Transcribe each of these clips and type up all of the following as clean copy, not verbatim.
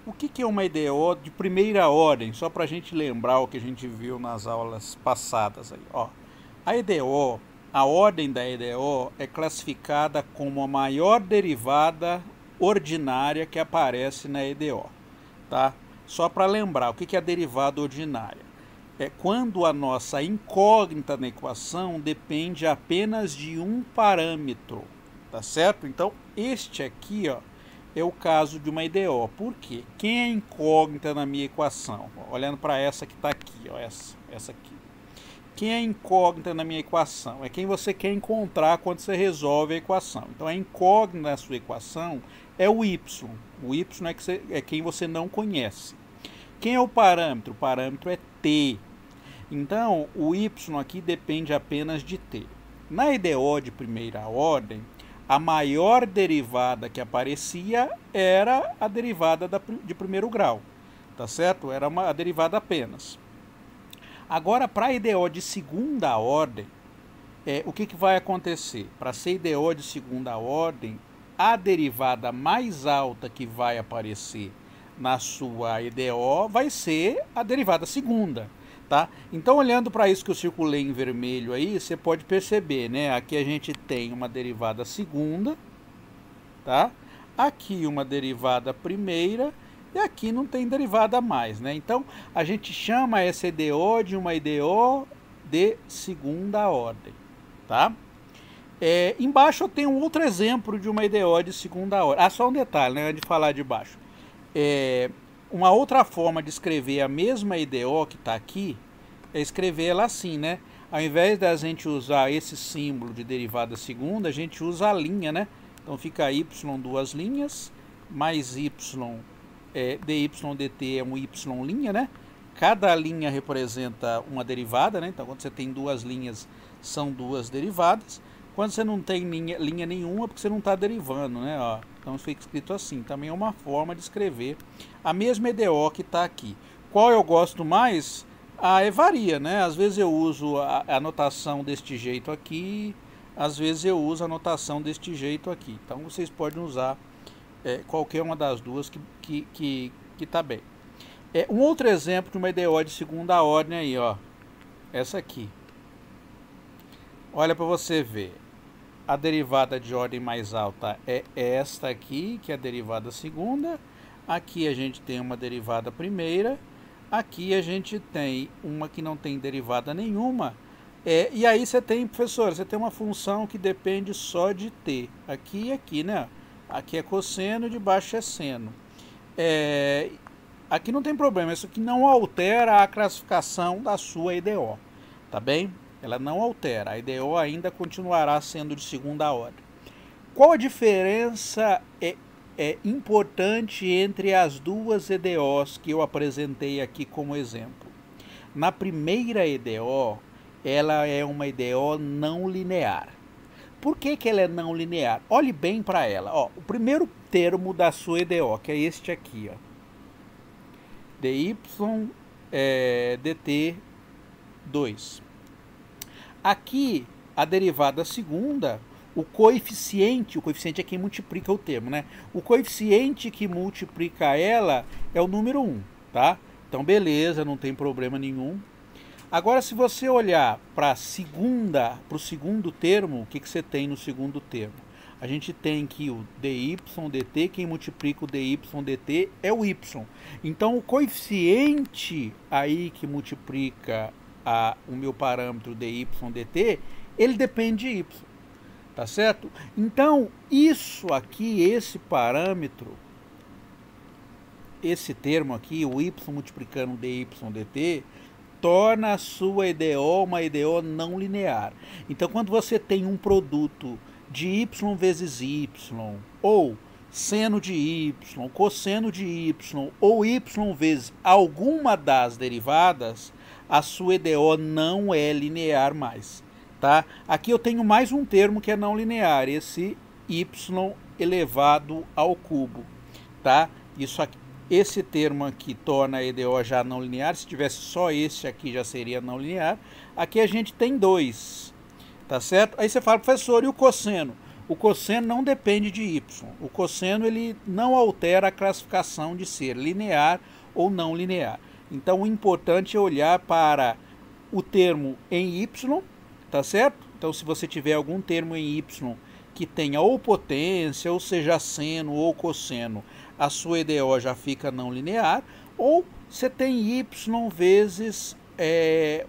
O que é uma EDO de primeira ordem? Só para a gente lembrar o que a gente viu nas aulas passadas. Aí, ó. A EDO, a ordem da EDO é classificada como a maior derivada ordinária que aparece na EDO. Tá? Só para lembrar, o que é a derivada ordinária? É quando a nossa incógnita na equação depende apenas de um parâmetro. Tá certo? Então, este aqui, ó, é o caso de uma EDO. Por quê? Quem é incógnita na minha equação? Olhando para essa que está aqui, ó, essa aqui. Quem é incógnita na minha equação? É quem você quer encontrar quando você resolve a equação. Então, a incógnita na sua equação é o y. O y é quem você não conhece. Quem é o parâmetro? O parâmetro é t. Então, o y aqui depende apenas de t. Na EDO de primeira ordem, a maior derivada que aparecia era a derivada de primeiro grau, tá certo? Era a derivada apenas. Agora, para a EDO de segunda ordem, o que vai acontecer? Para ser EDO de segunda ordem, a derivada mais alta que vai aparecer na sua EDO vai ser a derivada segunda. Tá? Então, olhando para isso que eu circulei em vermelho aí, você pode perceber, né? Aqui a gente tem uma derivada segunda, tá? Aqui uma derivada primeira e aqui não tem derivada a mais, né? Então, a gente chama essa EDO de uma EDO de segunda ordem, tá? Embaixo eu tenho um outro exemplo de uma EDO de segunda ordem. Ah, só um detalhe, né? Antes de falar de baixo. Uma outra forma de escrever a mesma EDO que está aqui é escrever ela assim, né? Ao invés da gente usar esse símbolo de derivada segunda, a gente usa a linha, né? Então fica y duas linhas, mais y dy dt é um y linha, né? Cada linha representa uma derivada, né? Então quando você tem duas linhas, são duas derivadas. Quando você não tem linha nenhuma, porque você não está derivando, né? Ó, então fica escrito assim. Também é uma forma de escrever a mesma EDO que está aqui. Qual eu gosto mais? Varia, né? Às vezes eu uso a notação deste jeito aqui, às vezes eu uso a notação deste jeito aqui. Então vocês podem usar qualquer uma das duas que está bem. Um outro exemplo de uma EDO de segunda ordem aí, ó. Essa aqui. Olha para você ver. A derivada de ordem mais alta é esta aqui, que é a derivada segunda. Aqui a gente tem uma derivada primeira. Aqui a gente tem uma que não tem derivada nenhuma. E aí você tem, professor, você tem uma função que depende só de t. Aqui e aqui, né? Aqui é cosseno, de baixo é seno. Aqui não tem problema, isso aqui não altera a classificação da sua EDO, tá bem? Ela não altera, a EDO ainda continuará sendo de segunda ordem. Qual a diferença importante entre as duas EDOs que eu apresentei aqui como exemplo? Na primeira EDO, ela é uma EDO não linear. Por que ela é não linear? Olhe bem para ela. Ó, o primeiro termo da sua EDO, que é este aqui, ó, dy dt 2. Aqui, a derivada segunda, o coeficiente é quem multiplica o termo, né? O coeficiente que multiplica ela é o número 1, tá? Então, beleza, não tem problema nenhum. Agora, se você olhar para o segundo termo, o que você tem no segundo termo? A gente tem que o dy dt, quem multiplica o dy dt é o y. Então, o coeficiente aí que multiplica o meu parâmetro dy dt, ele depende de y, tá certo? Então, isso aqui, esse parâmetro, esse termo aqui, o y multiplicando dy dt, torna a sua EDO uma EDO não linear. Então, quando você tem um produto de y vezes y, ou seno de y, cosseno de y, ou y vezes alguma das derivadas, a sua EDO não é linear mais, tá? Aqui eu tenho mais um termo que é não linear, esse y elevado ao cubo, tá? Esse termo aqui torna a EDO já não linear. Se tivesse só esse aqui já seria não linear. Aqui a gente tem 2, tá certo? Aí você fala, professor, e o cosseno? O cosseno não depende de y. O cosseno ele não altera a classificação de ser linear ou não linear. Então o importante é olhar para o termo em y, tá certo? Então se você tiver algum termo em y que tenha ou potência, ou seja seno ou cosseno, a sua EDO já fica não linear, ou você tem y vezes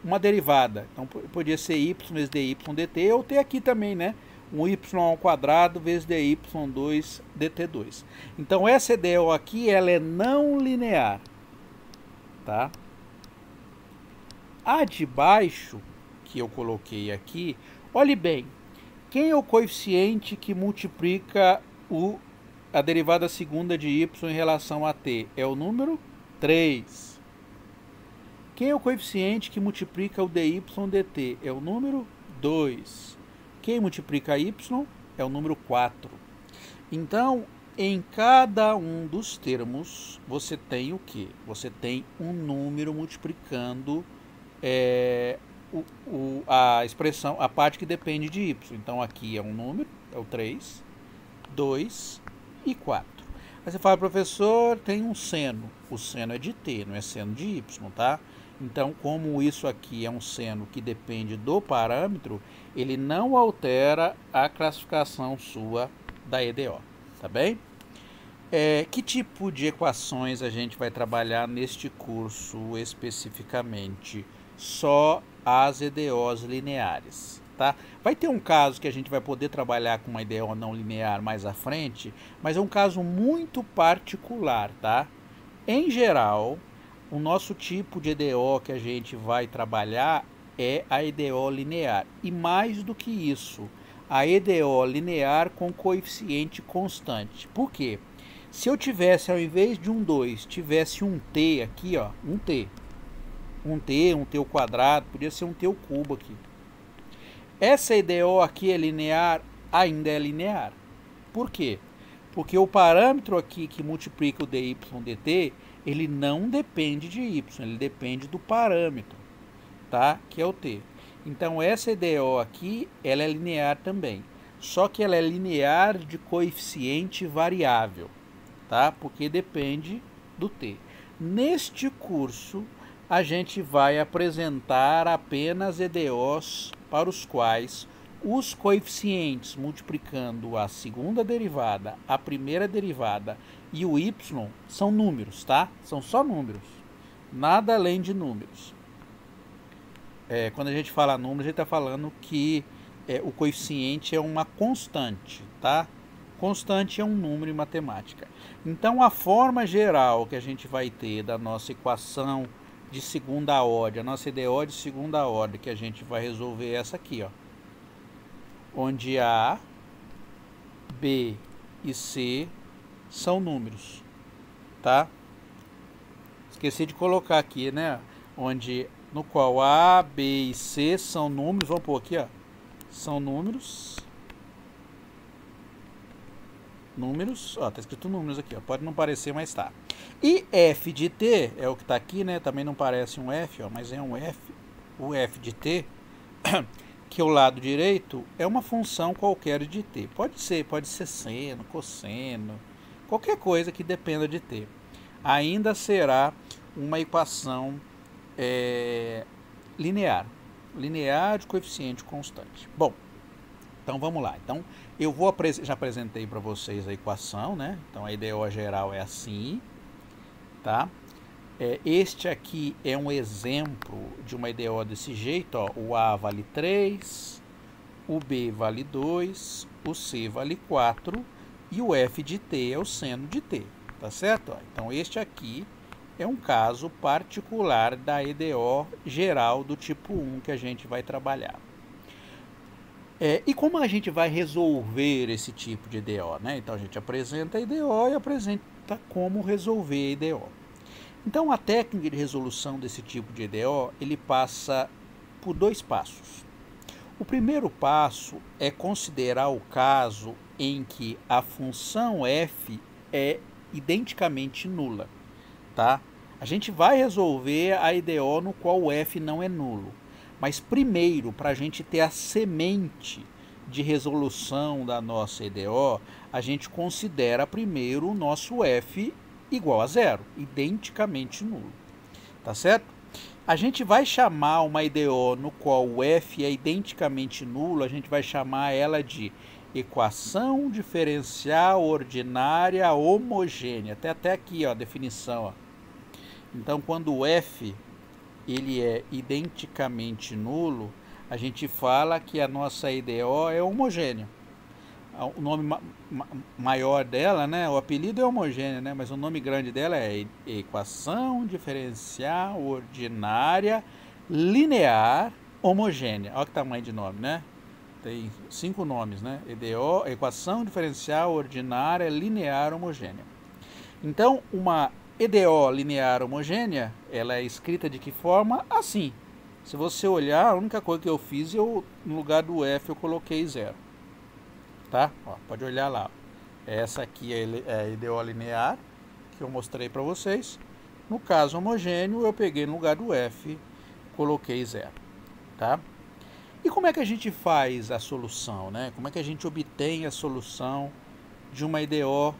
uma derivada. Então podia ser y vezes dy dt, ou ter aqui também, né? Um y ao quadrado vezes dy2 dt2. Então essa EDO aqui, ela é não linear, tá? A de baixo, que eu coloquei aqui, olhe bem, quem é o coeficiente que multiplica a derivada segunda de y em relação a t? É o número 3. Quem é o coeficiente que multiplica o dy dt? É o número 2. Quem multiplica y é o número 4. Então, em cada um dos termos, você tem o quê? Você tem um número multiplicando a expressão, a parte que depende de y. Então, aqui é um número, é o 3, 2 e 4. Aí você fala, professor, tem um seno. O seno é de t, não é seno de y, tá? Então, como isso aqui é um seno que depende do parâmetro, ele não altera a classificação sua da EDO, tá bem? Que tipo de equações a gente vai trabalhar neste curso especificamente? Só as EDOs lineares, tá? Vai ter um caso que a gente vai poder trabalhar com uma EDO não linear mais à frente, mas é um caso muito particular, tá? Em geral, o nosso tipo de EDO que a gente vai trabalhar é a EDO linear. E mais do que isso, a EDO linear com coeficiente constante. Por quê? Se eu tivesse, ao invés de um 2, tivesse um t aqui, ó, um t ao quadrado, podia ser um t ao cubo aqui. Essa EDO aqui é linear, ainda é linear. Por quê? Porque o parâmetro aqui que multiplica o dy dt, ele não depende de y, ele depende do parâmetro, tá? Que é o t. Então essa EDO aqui, ela é linear também. Só que ela é linear de coeficiente variável, tá? Porque depende do t. Neste curso, a gente vai apresentar apenas EDOs para os quais os coeficientes multiplicando a segunda derivada, a primeira derivada e o y são números, tá? São só números, nada além de números. Quando a gente fala números, a gente está falando que o coeficiente é uma constante, tá? Constante é um número em matemática. Então, a forma geral que a gente vai ter da nossa equação de segunda ordem, a nossa EDO de segunda ordem, que a gente vai resolver essa aqui, ó, onde A, B e C são números, tá? Esqueci de colocar aqui, né? No qual A, B e C são números, vamos pôr aqui, ó, são números, ó, tá escrito números aqui, ó, pode não parecer, mas tá. E f de t, é o que tá aqui, né? Também não parece um f, ó, mas é um f, o f de t, que é o lado direito, é uma função qualquer de t. Pode ser seno, cosseno, qualquer coisa que dependa de t. Ainda será uma equação linear de coeficiente constante. Bom, então vamos lá. Então eu já apresentei para vocês a equação, né? Então a EDO geral é assim, tá? Este aqui é um exemplo de uma EDO desse jeito, ó. O A vale 3, o B vale 2, o C vale 4 e o f de t é o seno de t, tá certo? Ó, então este aqui é um caso particular da EDO geral do tipo 1 que a gente vai trabalhar. E como a gente vai resolver esse tipo de EDO, né? Então a gente apresenta a EDO e apresenta como resolver a EDO. Então a técnica de resolução desse tipo de EDO, ele passa por 2 passos. O primeiro passo é considerar o caso em que a função f é identicamente nula, tá? A gente vai resolver a EDO no qual o f não é nulo. Mas primeiro, para a gente ter a semente de resolução da nossa EDO, a gente considera primeiro o nosso F igual a zero, identicamente nulo. Tá certo? A gente vai chamar uma EDO no qual o F é identicamente nulo, a gente vai chamar ela de equação diferencial ordinária homogênea. Até aqui, ó, a definição. Ó. Então, quando o F ele é identicamente nulo, a gente fala que a nossa EDO é homogênea. O nome maior dela, né, o apelido é homogênea, né, mas o nome grande dela é equação diferencial ordinária linear homogênea. Olha que tamanho de nome, né? Tem 5 nomes, né? EDO, equação diferencial ordinária linear homogênea. Então, uma EDO linear homogênea, ela é escrita de que forma? Assim. Se você olhar, a única coisa que eu fiz, no lugar do F eu coloquei zero. Tá? Ó, pode olhar lá. Essa aqui é a EDO linear, que eu mostrei para vocês. No caso homogêneo, eu peguei no lugar do F, coloquei zero. Tá? E como é que a gente faz a solução, né? Como é que a gente obtém a solução de uma EDO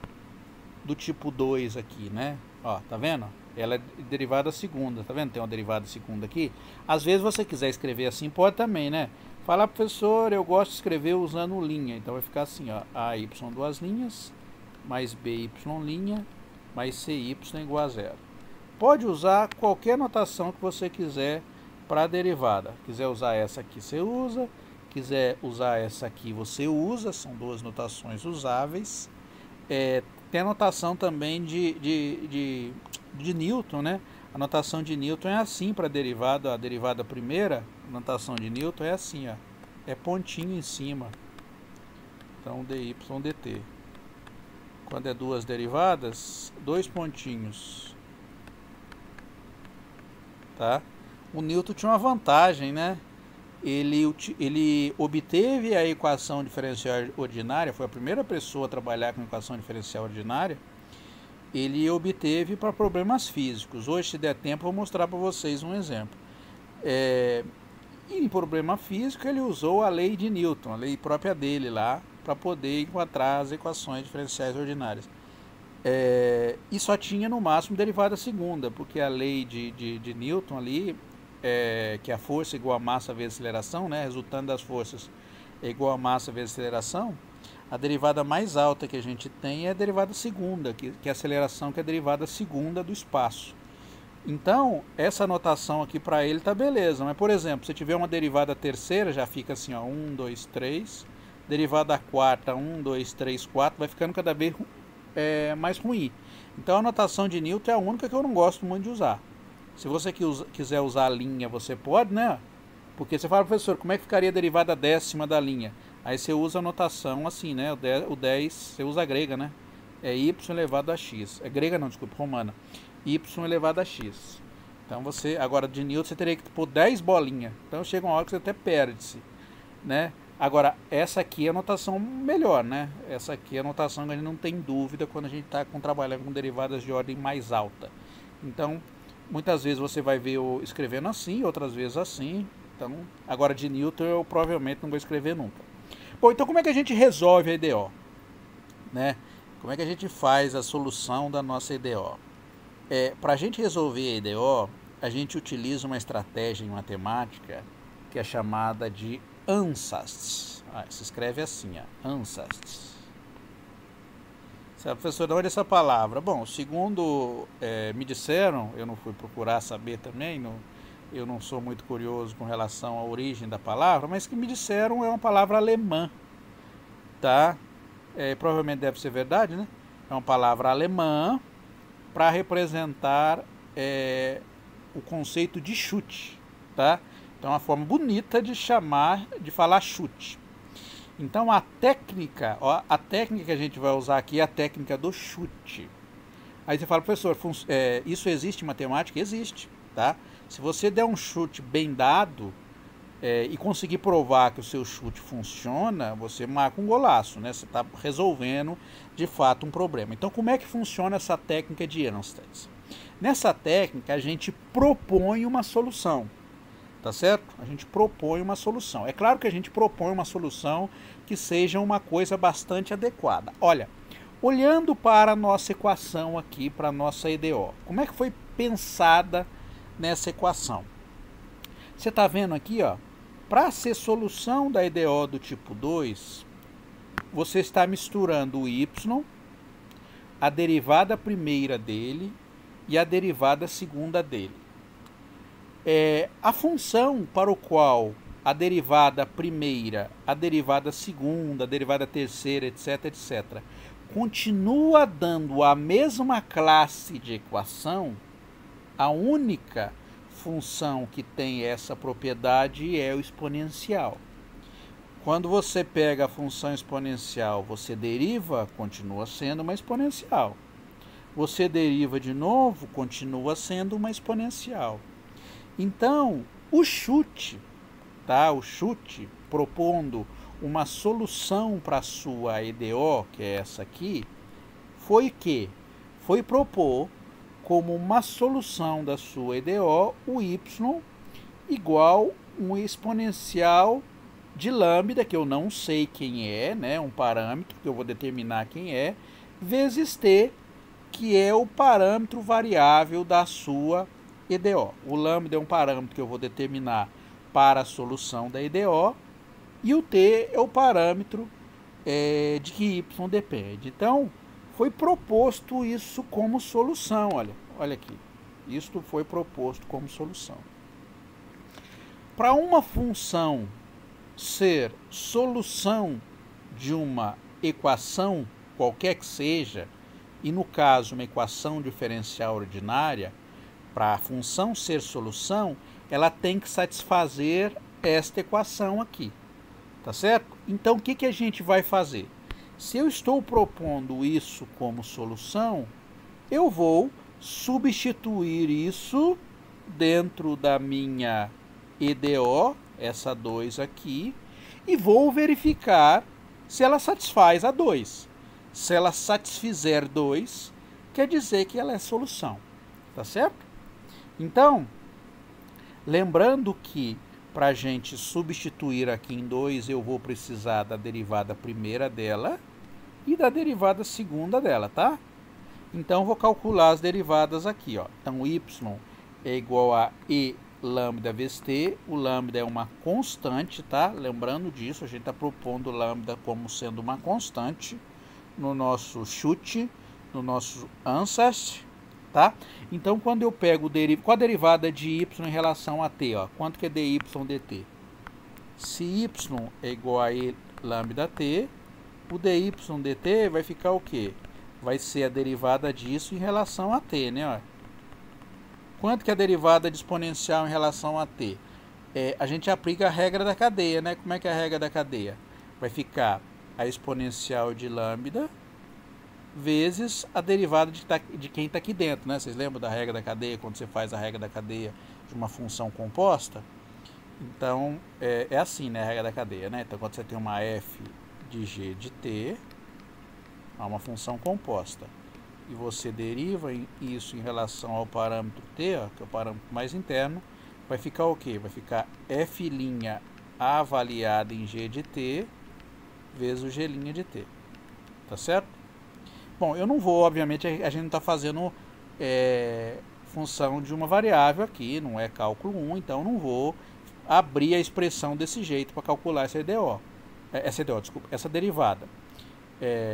do tipo 2 aqui, né? Ó, tá vendo? Ela é derivada segunda, tá vendo? Tem uma derivada segunda aqui. Às vezes você quiser escrever assim, pode também, né? Fala, professor, eu gosto de escrever usando linha. Então vai ficar assim, ó, AY duas linhas, mais BY linha, mais CY igual a zero. Pode usar qualquer notação que você quiser para a derivada. Quiser usar essa aqui, você usa. Quiser usar essa aqui, você usa. São duas notações usáveis. Tem a notação também de Newton, né? A notação de Newton é assim para a derivada primeira, a notação de Newton é assim, ó. É pontinho em cima. Então, dy dt. Quando é duas derivadas, dois pontinhos. Tá? O Newton tinha uma vantagem, né? Ele obteve a equação diferencial ordinária, foi a primeira pessoa a trabalhar com equação diferencial ordinária. Ele obteve para problemas físicos. Hoje, se der tempo, eu vou mostrar para vocês um exemplo. Em problema físico, ele usou a lei de Newton, a lei própria dele lá, para poder encontrar as equações diferenciais ordinárias. E só tinha no máximo derivada segunda, porque a lei de Newton ali, que a força é igual a massa vezes aceleração, né, resultando das forças é igual a massa vezes aceleração, a derivada mais alta que a gente tem é a derivada segunda, que é a aceleração, que é a derivada segunda do espaço. Então, essa notação aqui para ele tá beleza, mas por exemplo, se tiver uma derivada terceira, já fica assim, ó, 1, 2, 3, derivada quarta, 1, 2, 3, 4, vai ficando cada vez mais ruim. Então a notação de Newton é a única que eu não gosto muito de usar. Se você quiser usar a linha, você pode, né? Porque você fala, professor, como é que ficaria a derivada décima da linha? Aí você usa a notação assim, né? O 10, você usa a grega, né? É y elevado a x. É grega não, desculpa, romana. Y elevado a x. Então você, agora de Newton, você teria que pôr 10 bolinhas. Então chega uma hora que você até perde-se, né? Agora, essa aqui é a notação melhor, né? Essa aqui é a notação que a gente não tem dúvida quando a gente está trabalhando com derivadas de ordem mais alta. Então, muitas vezes você vai ver eu escrevendo assim, outras vezes assim. Então, agora de Newton eu provavelmente não vou escrever nunca. Bom, então como é que a gente resolve a EDO? Né? Como é que a gente faz a solução da nossa EDO? Para a gente resolver a EDO, a gente utiliza uma estratégia em matemática que é chamada de ANSAS. Se escreve assim, ó, ANSAS. Professor, de onde é essa palavra? Bom, segundo me disseram, eu não fui procurar saber também, eu não sou muito curioso com relação à origem da palavra, mas que me disseram é uma palavra alemã, tá? Provavelmente deve ser verdade, né? É uma palavra alemã para representar o conceito de chute, tá? Então é uma forma bonita de falar chute. Então a técnica que a gente vai usar aqui é a técnica do chute. Aí você fala, professor, isso existe em matemática? Existe, tá? Se você der um chute bem dado e conseguir provar que o seu chute funciona, você marca um golaço, né? Você está resolvendo de fato um problema. Então como é que funciona essa técnica de ANSAS? Nessa técnica a gente propõe uma solução. tá certo? A gente propõe uma solução. É claro que a gente propõe uma solução que seja uma coisa bastante adequada. Olha, olhando para a nossa equação aqui, para a nossa EDO, como é que foi pensada nessa equação? Você está vendo aqui, ó, para ser solução da EDO do tipo 2, você está misturando o y, a derivada primeira dele e a derivada segunda dele. A função para o qual a derivada primeira, a derivada segunda, a derivada terceira, etc, etc, continua dando a mesma classe de equação, a única função que tem essa propriedade é o exponencial. Quando você pega a função exponencial, você deriva, continua sendo uma exponencial. Você deriva de novo, continua sendo uma exponencial. Então, o chute, tá? O chute propondo uma solução para a sua EDO, que é essa aqui, foi propor como uma solução da sua EDO o y igual um exponencial de lambda, que eu não sei quem é, né? Um parâmetro que eu vou determinar quem é, vezes t, que é o parâmetro variável da sua EDO. O lambda é um parâmetro que eu vou determinar para a solução da EDO, e o t é o parâmetro de que y depende. Então, foi proposto isso como solução, olha aqui. Isto foi proposto como solução. Para uma função ser solução de uma equação, qualquer que seja, e no caso uma equação diferencial ordinária, para a função ser solução, ela tem que satisfazer esta equação aqui, tá certo? Então, o que a gente vai fazer? Se eu estou propondo isso como solução, eu vou substituir isso dentro da minha EDO, essa 2 aqui, e vou verificar se ela satisfaz a 2. Se ela satisfizer 2, quer dizer que ela é solução, tá certo? Então, lembrando que para a gente substituir aqui em 2, eu vou precisar da derivada primeira dela e da derivada segunda dela, tá? Então, vou calcular as derivadas aqui, ó. Então, y é igual a e lambda vezes t. O lambda é uma constante, tá? Lembrando disso, a gente está propondo lambda como sendo uma constante no nosso chute, no nosso answer, tá? Então, quando eu pego qual a derivada de y em relação a t, ó? Quanto que é dy dt? Se y é igual a e lambda t, o dy dt vai ficar o quê? Vai ser a derivada disso em relação a t, né? Ó. Quanto que é a derivada de exponencial em relação a t? A gente aplica a regra da cadeia, né? Como é que é a regra da cadeia? Vai ficar a exponencial de lambda vezes a derivada de quem está aqui dentro, né? Vocês lembram da regra da cadeia, quando você faz a regra da cadeia de uma função composta? Então, é assim, né, a regra da cadeia, né? Então, quando você tem uma f de g de t, é uma função composta, e você deriva isso em relação ao parâmetro t, ó, que é o parâmetro mais interno, vai ficar o quê? Vai ficar f' avaliada em g de t vezes o g' de t, tá certo? Bom, eu não vou, obviamente, a gente não está fazendo função de uma variável aqui, não é cálculo 1, então não vou abrir a expressão desse jeito para calcular essa essa derivada.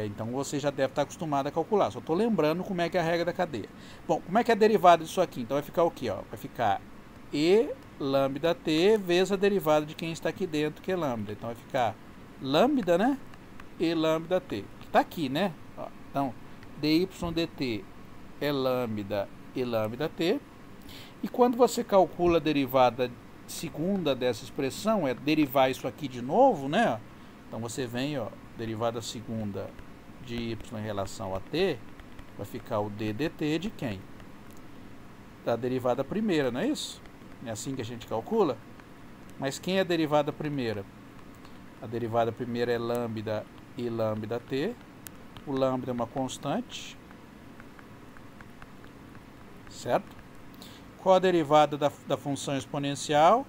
Então você já deve estar acostumado a calcular, só estou lembrando como é que é a regra da cadeia. Bom, como é que é a derivada disso aqui? Então vai ficar o quê? Ó? Vai ficar e lambda t vezes a derivada de quem está aqui dentro, que é lambda. Então vai ficar lambda, né? E lambda t, que está aqui, né? Ó, então, dy dt é lambda e lambda t. E quando você calcula a derivada segunda dessa expressão, é derivar isso aqui de novo, né? Então você vem, ó, derivada segunda de y em relação a t, vai ficar o d dt de quem? Da derivada primeira, não é isso? É assim que a gente calcula? Mas quem é a derivada primeira? A derivada primeira é lambda e lambda t. O lambda é uma constante, certo? Qual a derivada da função exponencial?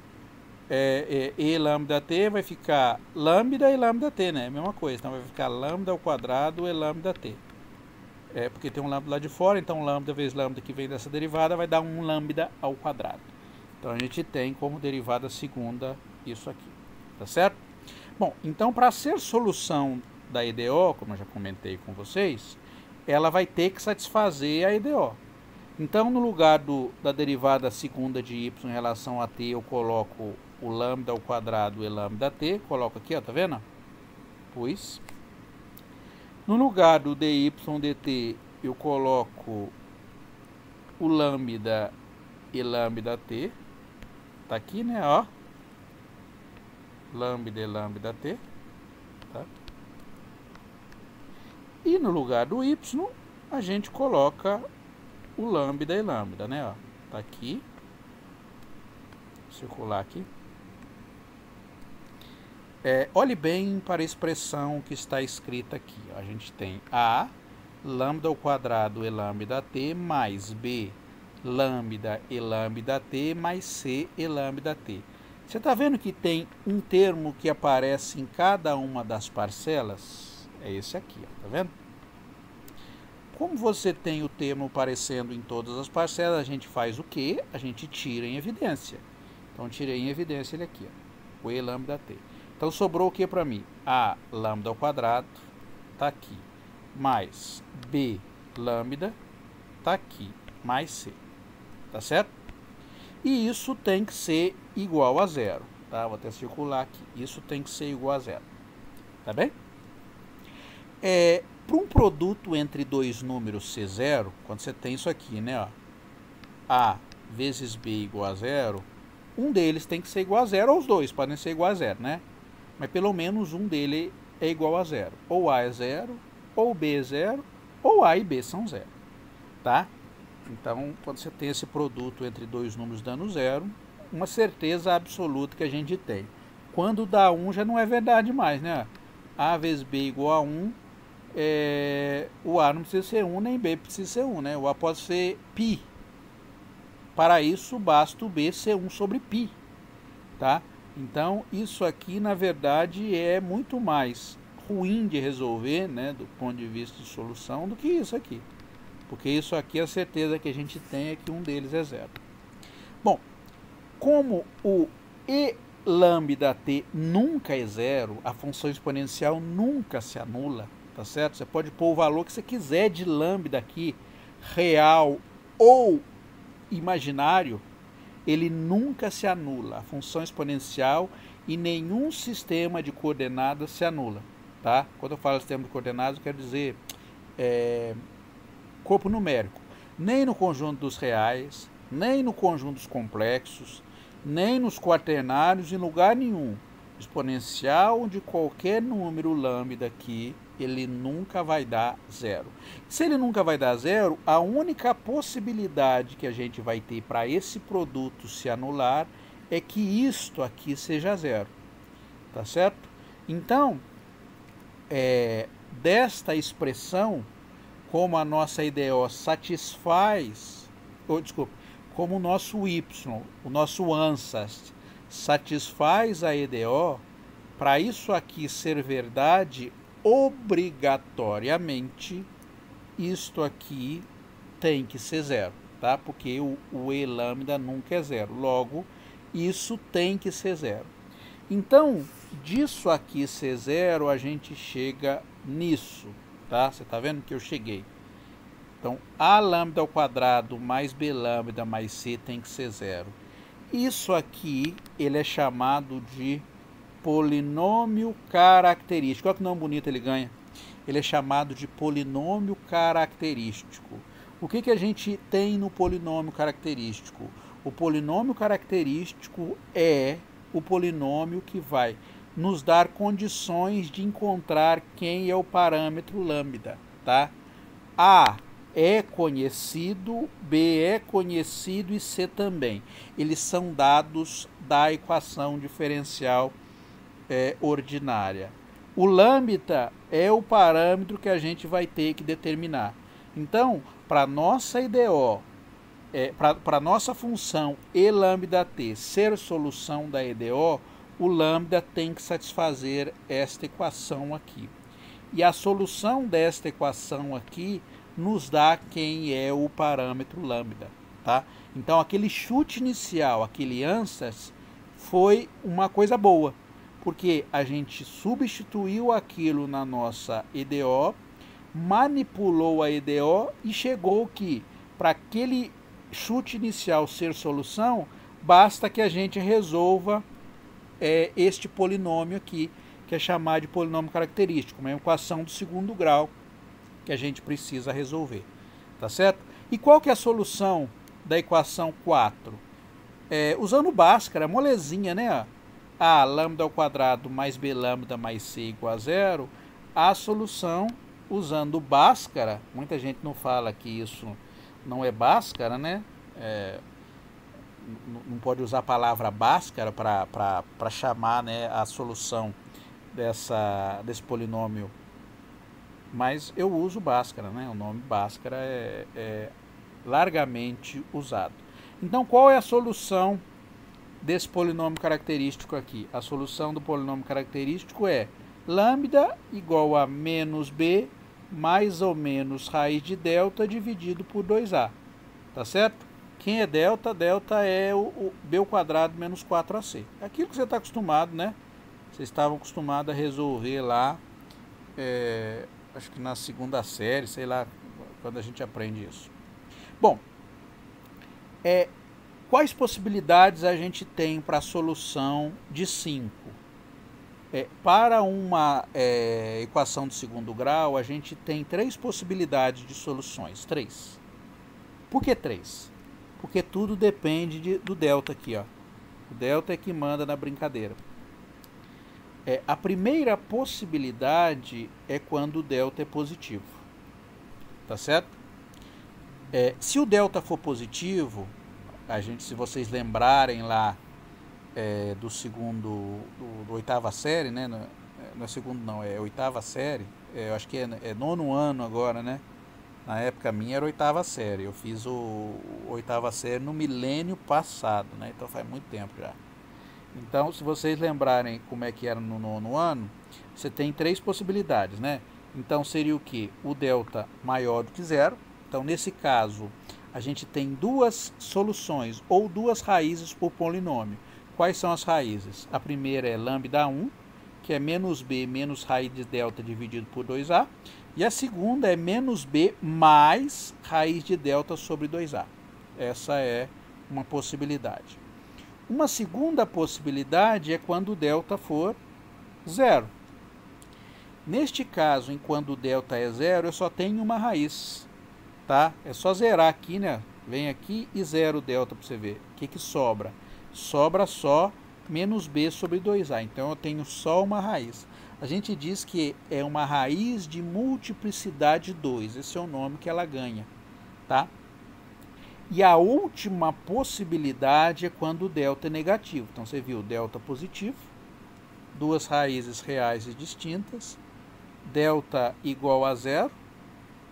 E lambda t vai ficar lambda e lambda t, né? Mesma coisa, então vai ficar lambda ao quadrado e lambda t. Porque tem um lambda lá de fora, então lambda vezes lambda que vem dessa derivada vai dar um lambda ao quadrado. Então a gente tem como derivada segunda isso aqui, tá certo? Bom, então para ser solução da EDO, como eu já comentei com vocês, ela vai ter que satisfazer a EDO. Então no lugar da derivada segunda de y em relação a t, eu coloco o lambda ao quadrado e lambda t, coloco aqui, ó, tá vendo? Pois. No lugar do dy dt, eu coloco o lambda e lambda t, tá aqui, né, ó. Lambda e lambda t, tá? E no lugar do y, a gente coloca o lambda e lambda, né, ó. Tá aqui. Vou circular aqui. Olhe bem para a expressão que está escrita aqui. A gente tem a lambda ao quadrado e lambda t mais b lambda e lambda t mais c e lambda t. Você está vendo que tem um termo que aparece em cada uma das parcelas? É esse aqui, ó, tá vendo? Como você tem o termo aparecendo em todas as parcelas, a gente faz o quê? A gente tira em evidência. Então, tirei em evidência ele aqui, ó, o e lambda t. Então, sobrou o que para mim? A lambda ao quadrado, tá aqui, mais b lambda, tá aqui, mais c, tá certo? E isso tem que ser igual a zero, tá? Vou até circular aqui. Isso tem que ser igual a zero, tá bem? Para um produto entre dois números C0, quando você tem isso aqui, né, ó, A vezes B igual a zero, um deles tem que ser igual a zero, ou os dois podem ser igual a zero, né? Mas pelo menos um dele é igual a zero. Ou A é zero, ou B é zero, ou A e B são zero, tá? Então, quando você tem esse produto entre dois números dando zero, uma certeza absoluta que a gente tem. Quando dá 1 já não é verdade mais, né? A vezes B igual a 1, o A não precisa ser 1, nem B precisa ser 1, né? O A pode ser π. Para isso, basta o B ser 1 sobre π, tá? Então, isso aqui, na verdade, é muito mais ruim de resolver, né, do ponto de vista de solução, do que isso aqui. Porque isso aqui, a certeza que a gente tem é que um deles é zero. Bom, como o e lambda t nunca é zero, a função exponencial nunca se anula, tá certo? Você pode pôr o valor que você quiser de lambda aqui, real ou imaginário, ele nunca se anula. A função exponencial em nenhum sistema de coordenadas se anula, tá? Quando eu falo sistema de coordenadas, eu quero dizer corpo numérico. Nem no conjunto dos reais, nem no conjunto dos complexos, nem nos quaternários, em lugar nenhum. Exponencial de qualquer número lambda aqui, ele nunca vai dar zero. Se ele nunca vai dar zero, a única possibilidade que a gente vai ter para esse produto se anular é que isto aqui seja zero, tá certo? Então, desta expressão, como a nossa IDO satisfaz, como o nosso y, o nosso ANSAS, satisfaz a EDO, para isso aqui ser verdade, obrigatoriamente, isto aqui tem que ser zero, tá? Porque o E lambda nunca é zero, logo, isso tem que ser zero. Então, disso aqui ser zero, a gente chega nisso, tá? Você tá vendo que eu cheguei. Então, A lambda ao quadrado mais B lambda mais C tem que ser zero. Isso aqui, ele é chamado de polinômio característico. Olha que nome bonito ele ganha. Ele é chamado de polinômio característico. O que a gente tem no polinômio característico? O polinômio característico é o polinômio que vai nos dar condições de encontrar quem é o parâmetro lambda, tá? A é conhecido, B é conhecido e C também. Eles são dados da equação diferencial ordinária. O lambda é o parâmetro que a gente vai ter que determinar. Então, para nossa IDO para a nossa função e lambda-t ser solução da EDO, o lambda tem que satisfazer esta equação aqui. E a solução desta equação aqui nos dá quem é o parâmetro lambda, tá? Então aquele chute inicial, aquele answers, foi uma coisa boa, porque a gente substituiu aquilo na nossa EDO, manipulou a EDO e chegou que para aquele chute inicial ser solução, basta que a gente resolva este polinômio aqui, que é chamado de polinômio característico, uma equação do segundo grau que a gente precisa resolver, tá certo? E qual que é a solução da equação 4? Usando Bhaskara, molezinha, né? A lambda ao quadrado mais b lambda mais c igual a zero, a solução usando Bhaskara, muita gente não fala que isso não é Bhaskara, né? Não pode usar a palavra Bhaskara para chamar, né, a solução desse polinômio, mas eu uso Bhaskara, né? O nome Bhaskara é largamente usado. Então, qual é a solução desse polinômio característico aqui? A solução do polinômio característico é lambda igual a menos b mais ou menos raiz de delta dividido por 2a, tá certo? Quem é delta? Delta é o b ao quadrado menos 4ac. É aquilo que você está acostumado, né? Vocês estavam acostumados a resolver lá, acho que na segunda série, sei lá, quando a gente aprende isso. Bom, quais possibilidades a gente tem para a solução de 5? Para uma equação de segundo grau, a gente tem 3 possibilidades de soluções. 3. Por que 3? Porque tudo depende do delta aqui, ó. O delta é que manda na brincadeira. A primeira possibilidade é quando o delta é positivo, tá certo? Se o delta for positivo, se vocês lembrarem lá do segundo, do oitava série, né? Não é segundo não, é oitava série, eu acho que é nono ano agora, né? Na época minha era oitava série, eu fiz o oitava série no milênio passado, né? Então faz muito tempo já. Então, se vocês lembrarem como é que era no nono ano, você tem 3 possibilidades, né? Então, seria o que? O delta maior do que zero. Então, nesse caso, a gente tem 2 soluções, ou 2 raízes por polinômio. Quais são as raízes? A primeira é lambda 1, que é menos b menos raiz de delta dividido por 2a. E a segunda é menos b mais raiz de delta sobre 2a. Essa é uma possibilidade. Uma segunda possibilidade é quando o delta for zero. Neste caso, enquanto o delta é zero, eu só tenho uma raiz, tá? É só zerar aqui, né? Vem aqui e zero o delta para você ver. O que sobra? Sobra só menos b sobre 2a. Então, eu tenho só uma raiz. A gente diz que é uma raiz de multiplicidade 2. Esse é o nome que ela ganha, tá? E a última possibilidade é quando o delta é negativo. Então, você viu delta positivo, 2 raízes reais e distintas, delta igual a zero,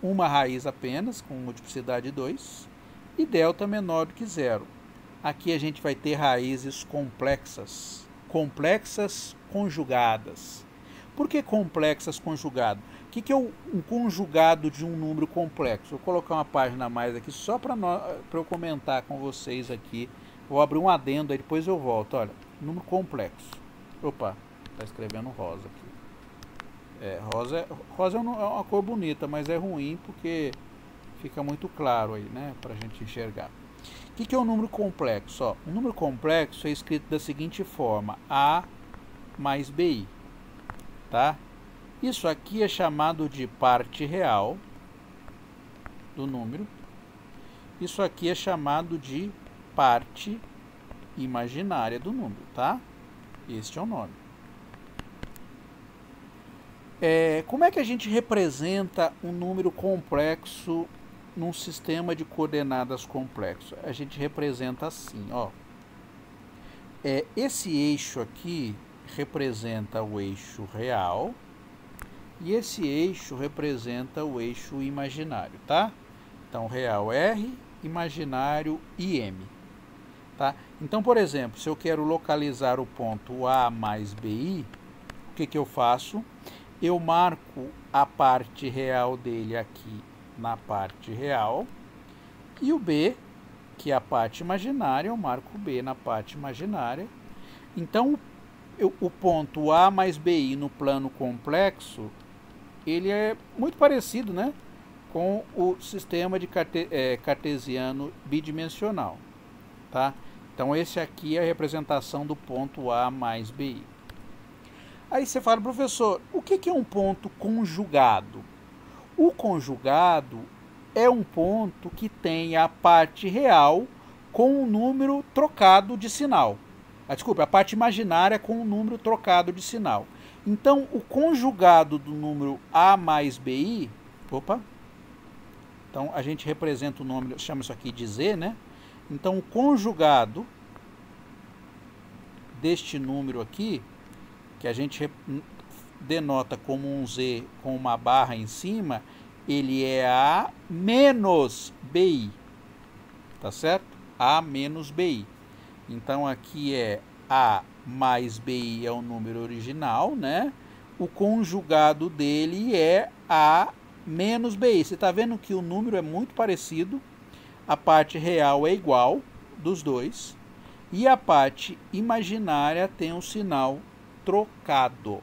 uma raiz apenas, com multiplicidade 2, e delta menor do que zero. Aqui a gente vai ter raízes complexas conjugadas. Por que complexas conjugadas? O que é um conjugado de um número complexo? Vou colocar uma página a mais aqui só para eu comentar com vocês aqui. Vou abrir um adendo aí, depois eu volto. Olha, número complexo. Opa, está escrevendo rosa aqui. Rosa é uma cor bonita, mas é ruim porque fica muito claro aí, né, para a gente enxergar. O que é um número complexo? Ó, um número complexo é escrito da seguinte forma: A mais BI. Tá? Isso aqui é chamado de parte real do número. Isso aqui é chamado de parte imaginária do número, tá? Este é o nome. Como é que a gente representa um número complexo num sistema de coordenadas complexo? A gente representa assim, ó. Esse eixo aqui representa o eixo real e esse eixo representa o eixo imaginário, tá? Então, real R, imaginário IM. Tá? Então, por exemplo, se eu quero localizar o ponto A mais BI, o que eu faço? Eu marco a parte real dele aqui na parte real, e o B, que é a parte imaginária, eu marco o B na parte imaginária. Então, o ponto A mais BI no plano complexo, ele é muito parecido, né, com o sistema de cartesiano bidimensional. Tá? Então, esse aqui é a representação do ponto A mais BI. Aí você fala, professor, o que é um ponto conjugado? O conjugado é um ponto que tem a parte real com um número trocado de sinal. Desculpa, a parte imaginária com um número trocado de sinal. Então, o conjugado do número A mais BI, então a gente representa o nome, chama isso aqui de Z, né? Então, o conjugado deste número aqui, que a gente denota como um Z com uma barra em cima, ele é A menos BI, tá certo? A menos BI. Então, aqui é A mais BI é o número original, né? O conjugado dele é A menos BI. Você está vendo que o número é muito parecido, a parte real é igual dos dois, e a parte imaginária tem um sinal trocado,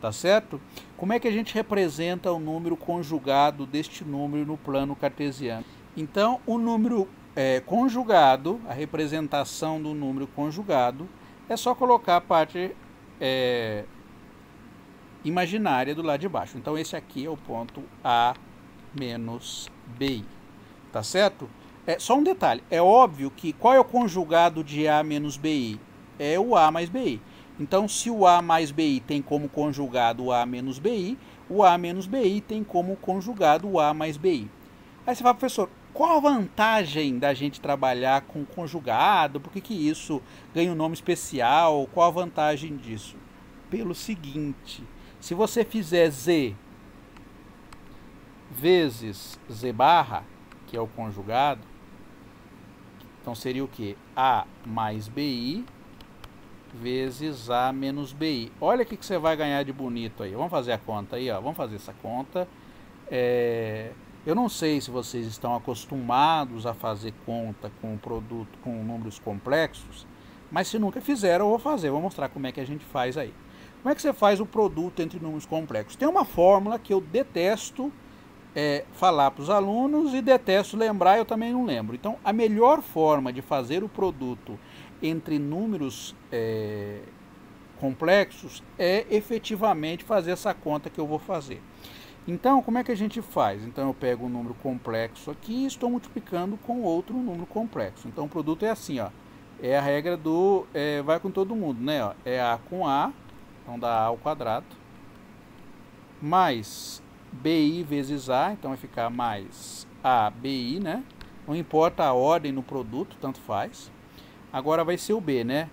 tá certo? Como é que a gente representa o número conjugado deste número no plano cartesiano? Então, o número conjugado, a representação do número conjugado, é só colocar a parte imaginária do lado de baixo. Então, esse aqui é o ponto A menos BI, tá certo? Só um detalhe, é óbvio que qual é o conjugado de A menos BI? É o A mais BI. Então, se o A mais BI tem como conjugado o A menos BI, o A menos BI tem como conjugado o A mais BI. Aí você fala, professor, qual a vantagem da gente trabalhar com conjugado? Por que isso ganha um nome especial? Qual a vantagem disso? Pelo seguinte, se você fizer Z vezes Z barra, que é o conjugado, então seria o que? A mais BI vezes A menos BI. Olha o que você vai ganhar de bonito aí. Vamos fazer a conta aí, ó. Vamos fazer essa conta. Eu não sei se vocês estão acostumados a fazer conta com produto com números complexos, mas se nunca fizeram, eu vou fazer. Vou mostrar como é que a gente faz aí. Como é que você faz o produto entre números complexos? Tem uma fórmula que eu detesto falar para os alunos e detesto lembrar, eu também não lembro. Então, a melhor forma de fazer o produto entre números complexos é efetivamente fazer essa conta que eu vou fazer. Então, como é que a gente faz? Então, eu pego um número complexo aqui e estou multiplicando com outro número complexo. Então, o produto é assim, ó. É a regra do vai com todo mundo, né? Ó, é A com A, então dá A ao quadrado, mais BI vezes A, então vai ficar mais ABI, né? Não importa a ordem no produto, tanto faz. Agora vai ser o B, né?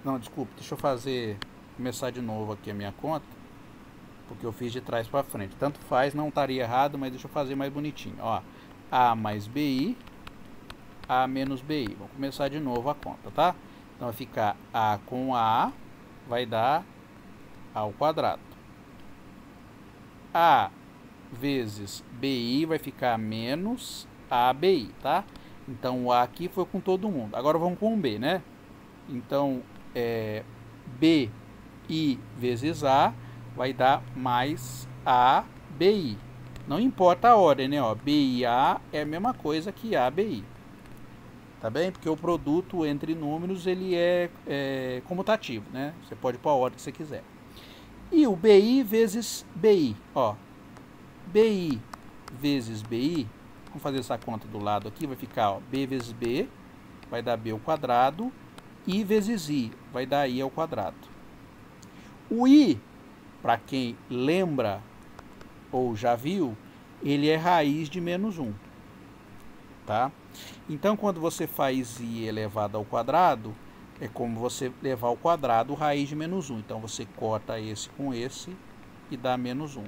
Não, desculpa, deixa eu começar de novo aqui a minha conta, porque eu fiz de trás para frente. Tanto faz, não estaria errado, mas deixa eu fazer mais bonitinho. Ó, A mais BI, A menos BI. Vamos começar de novo a conta, tá? Então vai ficar A com A, vai dar A ao quadrado. A vezes BI vai ficar menos ABI, tá? Então o A aqui foi com todo mundo. Agora vamos com o B, né? Então, BI vezes A vai dar mais ABI. Não importa a ordem, né? Ó, BIA é a mesma coisa que ABI. Tá bem? Porque o produto entre números ele é comutativo, né? Você pode pôr a ordem que você quiser. E o BI vezes BI, ó. BI vezes BI, vamos fazer essa conta do lado aqui, vai ficar, ó, B vezes B, vai dar B ao quadrado, I vezes I, vai dar I ao quadrado. O I, para quem lembra ou já viu, ele é raiz de menos 1, tá? Então, quando você faz I elevado ao quadrado, é como você levar ao quadrado raiz de menos 1. Então, você corta esse com esse e dá menos 1.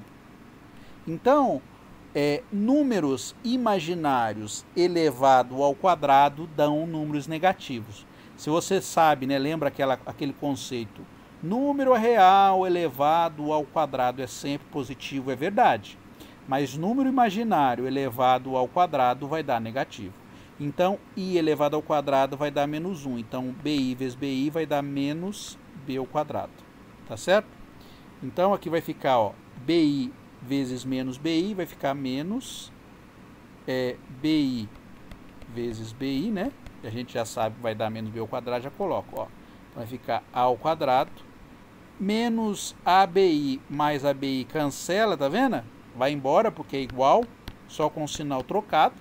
Então, números imaginários elevado ao quadrado dão números negativos. Se você sabe, né, lembra aquele conceito, número real elevado ao quadrado é sempre positivo, é verdade. Mas número imaginário elevado ao quadrado vai dar negativo. Então, i elevado ao quadrado vai dar menos 1. Então, bi vezes bi vai dar menos b ao quadrado. Tá certo? Então, aqui vai ficar, ó, bi vezes menos bi vai ficar menos bi vezes bi, né? E a gente já sabe que vai dar menos b ao quadrado, já coloco, ó. Então, vai ficar a ao quadrado menos abi mais abi cancela, tá vendo? Vai embora porque é igual, só com o sinal trocado.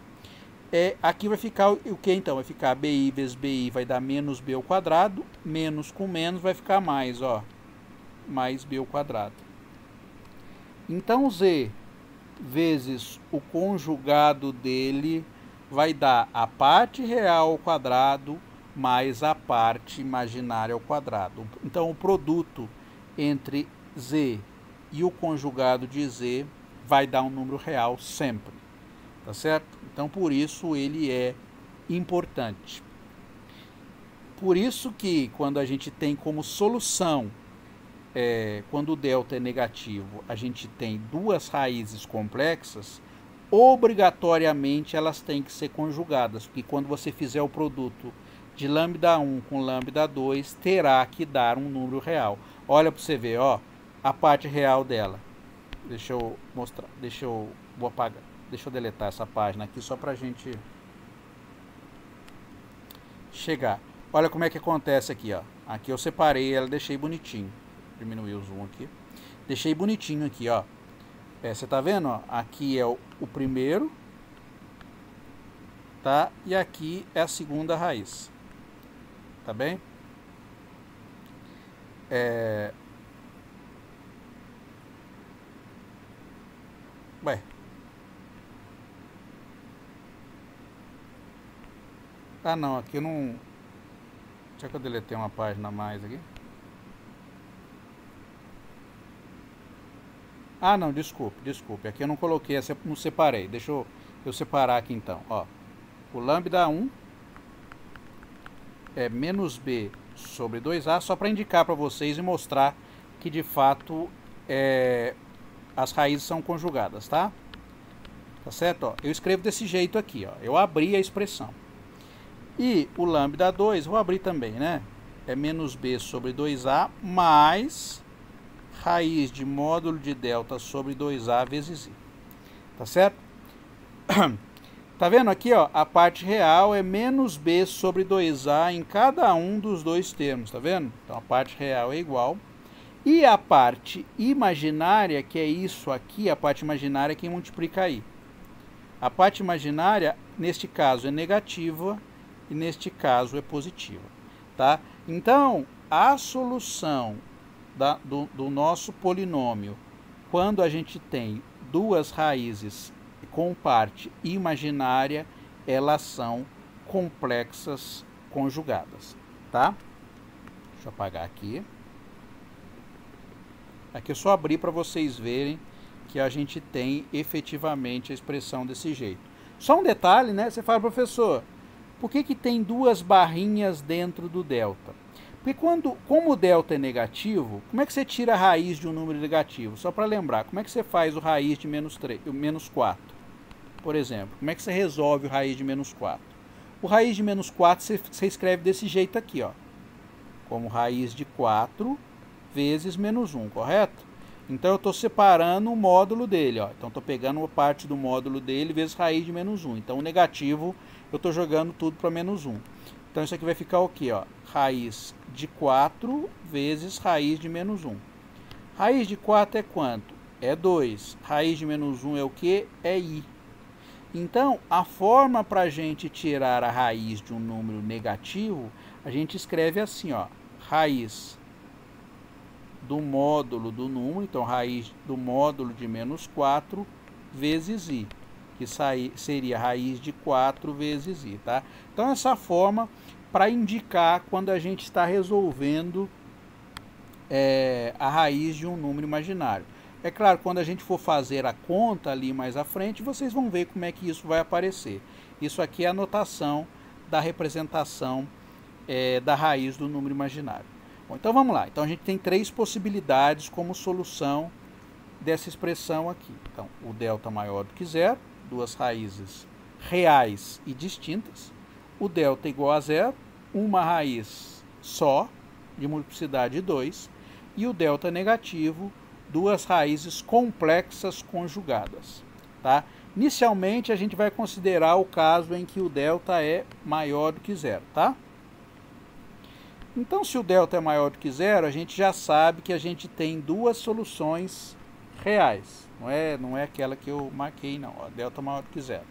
Aqui vai ficar o que então? Vai ficar bi vezes bi vai dar menos b ao quadrado, menos com menos vai ficar mais, ó, mais b ao quadrado. Então, z vezes o conjugado dele vai dar a parte real ao quadrado mais a parte imaginária ao quadrado. Então, o produto entre z e o conjugado de z vai dar um número real sempre. Tá certo? Então, por isso ele é importante. Por isso que quando a gente tem como solução, quando o delta é negativo, a gente tem duas raízes complexas, obrigatoriamente elas têm que ser conjugadas, porque quando você fizer o produto de lambda 1 com lambda 2, terá que dar um número real. Olha para você ver, ó, a parte real dela. Deixa eu mostrar, vou apagar, deixa eu deletar essa página aqui só para a gente chegar. Olha como é que acontece aqui, ó. Aqui eu separei ela, deixei bonitinho. Diminuir o zoom aqui. Deixei bonitinho aqui, ó. Você tá vendo, ó? Aqui é o primeiro, tá? E aqui é a segunda raiz. Tá bem? Ué. Ah, não, aqui eu não... Será que eu deletei uma página a mais aqui? Ah, não, desculpe. Aqui eu não coloquei, não separei. Deixa eu separar aqui então, ó. O lambda 1 é menos b sobre 2a, só para indicar para vocês e mostrar que de fato as raízes são conjugadas, tá? Tá certo? Ó, eu escrevo desse jeito aqui, ó. Eu abri a expressão. E o lambda 2, vou abrir também, né? É menos b sobre 2a mais raiz de módulo de delta sobre 2a vezes i. Tá certo? Tá vendo aqui, ó? A parte real é menos b sobre 2a em cada um dos dois termos, tá vendo? Então, a parte real é igual. E a parte imaginária, que é isso aqui, a parte imaginária é quem multiplica i. A parte imaginária, neste caso, é negativa e neste caso é positiva, tá? Então, a solução do nosso polinômio, quando a gente tem duas raízes com parte imaginária, elas são complexas conjugadas, tá? Deixa eu apagar aqui. Aqui eu só abri para vocês verem que a gente tem efetivamente a expressão desse jeito. Só um detalhe, né? Você fala, professor, por que tem duas barrinhas dentro do delta? Porque como o delta é negativo, como é que você tira a raiz de um número negativo? Só para lembrar, como é que você faz o raiz de menos 4? Por exemplo, como é que você resolve o raiz de menos 4? O raiz de menos 4 você escreve desse jeito aqui, ó. Como raiz de 4 vezes menos 1, correto? Então eu estou separando o módulo dele, ó. Então estou pegando uma parte do módulo dele vezes raiz de menos 1. Então o negativo eu estou jogando tudo para menos 1. Então isso aqui vai ficar o quê, ó? Raiz de 4 vezes raiz de menos 1. Raiz de 4 é quanto? É 2. Raiz de menos 1 é o quê? É i. Então, a forma para a gente tirar a raiz de um número negativo, a gente escreve assim, ó. Raiz do módulo do número, então raiz do módulo de menos 4 vezes i, que seria raiz de 4 vezes i, tá? Então, essa forma para indicar quando a gente está resolvendo a raiz de um número imaginário. É claro, quando a gente for fazer a conta ali mais à frente, vocês vão ver como é que isso vai aparecer. Isso aqui é a notação da representação da raiz do número imaginário. Bom, então vamos lá. Então a gente tem três possibilidades como solução dessa expressão aqui. Então, o delta maior do que zero, duas raízes reais e distintas. O delta igual a zero, uma raiz só, de multiplicidade 2. E o delta negativo, duas raízes complexas conjugadas. Tá? Inicialmente, a gente vai considerar o caso em que o delta é maior do que zero. Tá? Então, se o delta é maior do que zero, a gente já sabe que a gente tem duas soluções reais. Não é aquela que eu marquei, não. Ó, delta maior do que zero.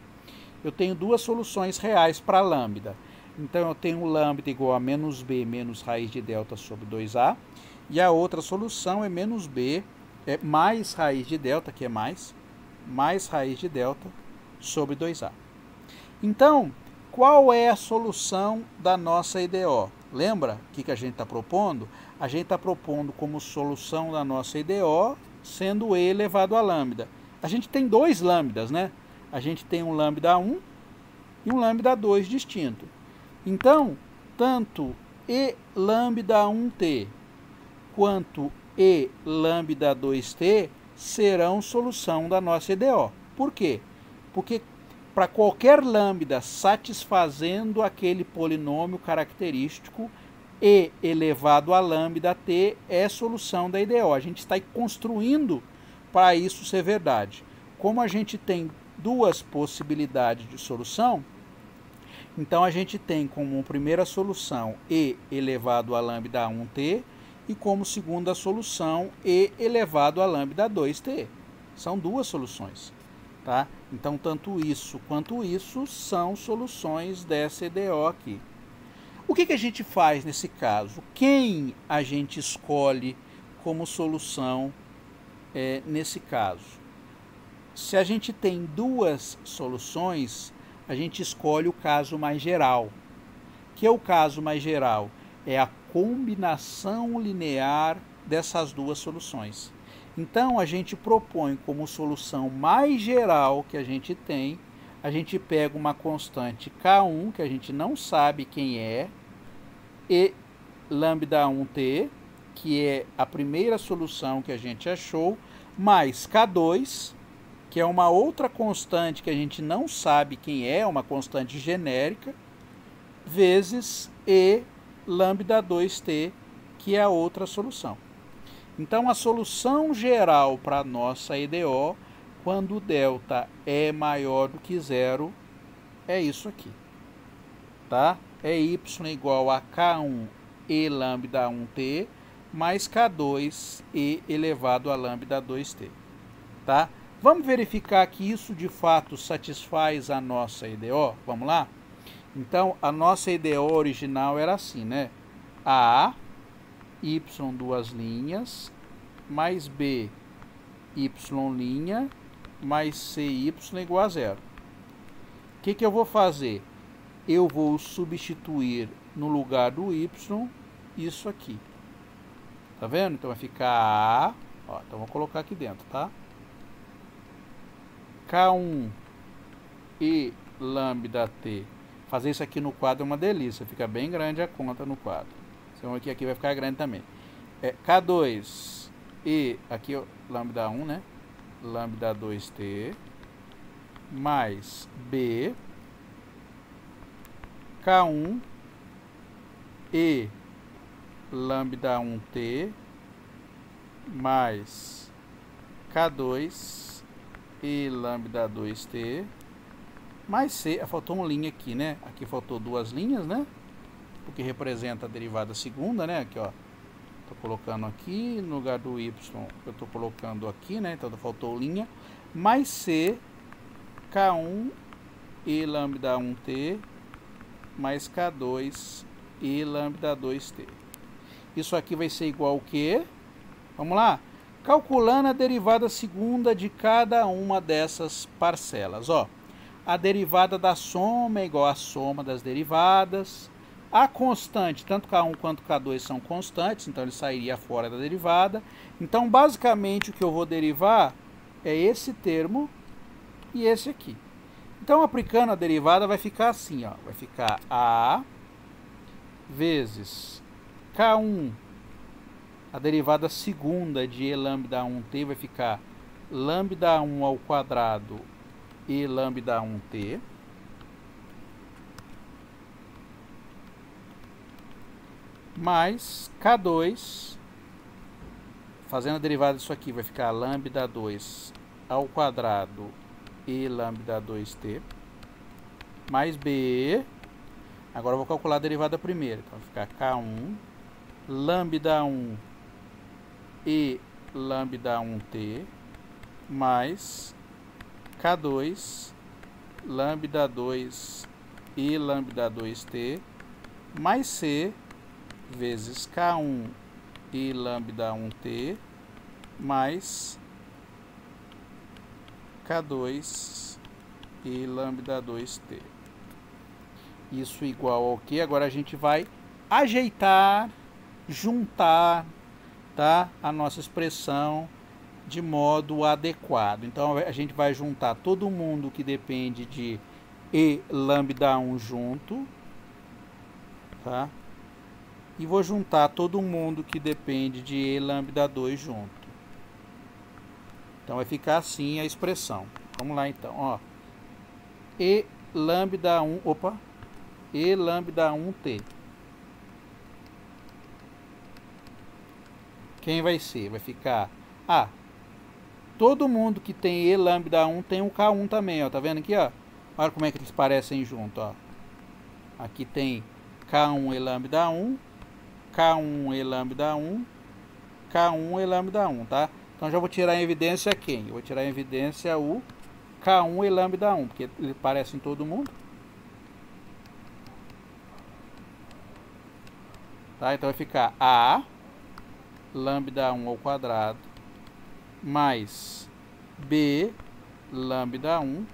Eu tenho duas soluções reais para lambda. Então, eu tenho lambda igual a menos b menos raiz de delta sobre 2a. E a outra solução é menos b mais raiz de delta, que é mais raiz de delta sobre 2a. Então, qual é a solução da nossa EDO? Lembra o que a gente está propondo? A gente está propondo como solução da nossa EDO, sendo e elevado a lambda. A gente tem dois lambdas, né? A gente tem um lambda 1 e um lambda 2 distinto. Então, tanto e lambda 1t quanto e lambda 2t serão solução da nossa EDO. Por quê? Porque para qualquer lambda satisfazendo aquele polinômio característico, e elevado a lambda t é solução da EDO. A gente está construindo para isso ser verdade. Como a gente tem duas possibilidades de solução, então a gente tem como primeira solução e elevado a lambda 1t e como segunda solução e elevado a lambda 2t. São duas soluções. Tá? Então, tanto isso quanto isso são soluções dessa EDO aqui. O que a gente faz nesse caso? Quem a gente escolhe como solução nesse caso? Se a gente tem duas soluções, a gente escolhe o caso mais geral. Que é o caso mais geral? É a combinação linear dessas duas soluções. Então, a gente propõe como solução mais geral que a gente tem, a gente pega uma constante K1, que a gente não sabe quem é, e lambda 1t, que é a primeira solução que a gente achou, mais K2, que é uma outra constante que a gente não sabe quem é, uma constante genérica, vezes e lambda 2t, que é a outra solução. Então, a solução geral para a nossa EDO, quando o delta é maior do que zero, é isso aqui. Tá? É y igual a K1 e lambda 1t, mais K2 e elevado a lambda 2t. Tá? Vamos verificar que isso de fato satisfaz a nossa EDO? Vamos lá? Então, a nossa EDO original era assim, né? A, y duas linhas, mais b, y linha, mais cy igual a zero. O que eu vou fazer? Eu vou substituir no lugar do y isso aqui. Tá vendo? Então vai ficar A. Ó, então vou colocar aqui dentro, tá? K1 e lambda t. Fazer isso aqui no quadro é uma delícia. Fica bem grande a conta no quadro. Então aqui vai ficar grande também. K2 e aqui lambda 1, né? Lambda 2t mais b K1 e lambda 1t mais K2 e lambda 2t mais c. Faltou uma linha aqui, né? Aqui faltou duas linhas, né? Porque representa a derivada segunda, né? Aqui, ó. Tô colocando aqui, no lugar do y, eu tô colocando aqui, né? Então faltou linha. Mais c, K1 e lambda 1t mais K2 e lambda 2t. Isso aqui vai ser igual ao quê? Vamos lá? Calculando a derivada segunda de cada uma dessas parcelas. Ó, a derivada da soma é igual à soma das derivadas. A constante, tanto K1 quanto K2 são constantes, então ele sairia fora da derivada. Então, basicamente, o que eu vou derivar é esse termo e esse aqui. Então, aplicando a derivada, vai ficar assim, ó. Vai ficar A vezes K1, a derivada segunda de E lambda 1t vai ficar lambda 1 ao quadrado E lambda 1t. Mais K2, fazendo a derivada disso aqui, vai ficar lambda 2 ao quadrado E lambda 2t, mais B. Agora eu vou calcular a derivada primeiro, então vai ficar K1, lambda 1 E lambda 1t, mais K2, lambda 2 E lambda 2t, mais C, vezes K1 e lambda 1t, mais K2 e lambda 2t. Isso igual ao que? Agora a gente vai ajeitar, juntar, tá, a nossa expressão de modo adequado. Então a gente vai juntar todo mundo que depende de E lambda 1 junto, tá? E vou juntar todo mundo que depende de E lambda 2 junto. Então vai ficar assim a expressão. Vamos lá então, ó. E lambda 1, E lambda 1t. Quem vai ser? Vai ficar, todo mundo que tem E lambda 1 tem um K1 também, ó. Tá vendo aqui, ó? Olha como é que eles parecem junto, ó. Aqui tem K1 E lambda 1, K1 E lambda 1, K1 E lambda 1, tá? Então já vou tirar em evidência quem? Eu vou tirar em evidência o K1 E lambda 1, porque ele parece em todo mundo. Tá? Então vai ficar A lambda 1 ao quadrado mais B lambda 1